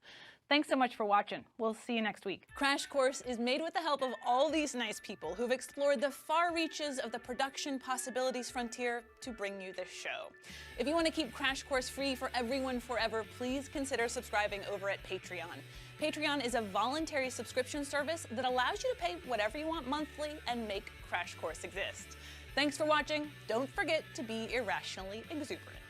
Thanks so much for watching. We'll see you next week.
Crash Course is made with the help of all these nice people who've explored the far reaches of the production possibilities frontier to bring you this show. If you want to keep Crash Course free for everyone forever, please consider subscribing over at Patreon. Patreon is a voluntary subscription service that allows you to pay whatever you want monthly and make Crash Course exist. Thanks for watching. Don't forget to be irrationally exuberant.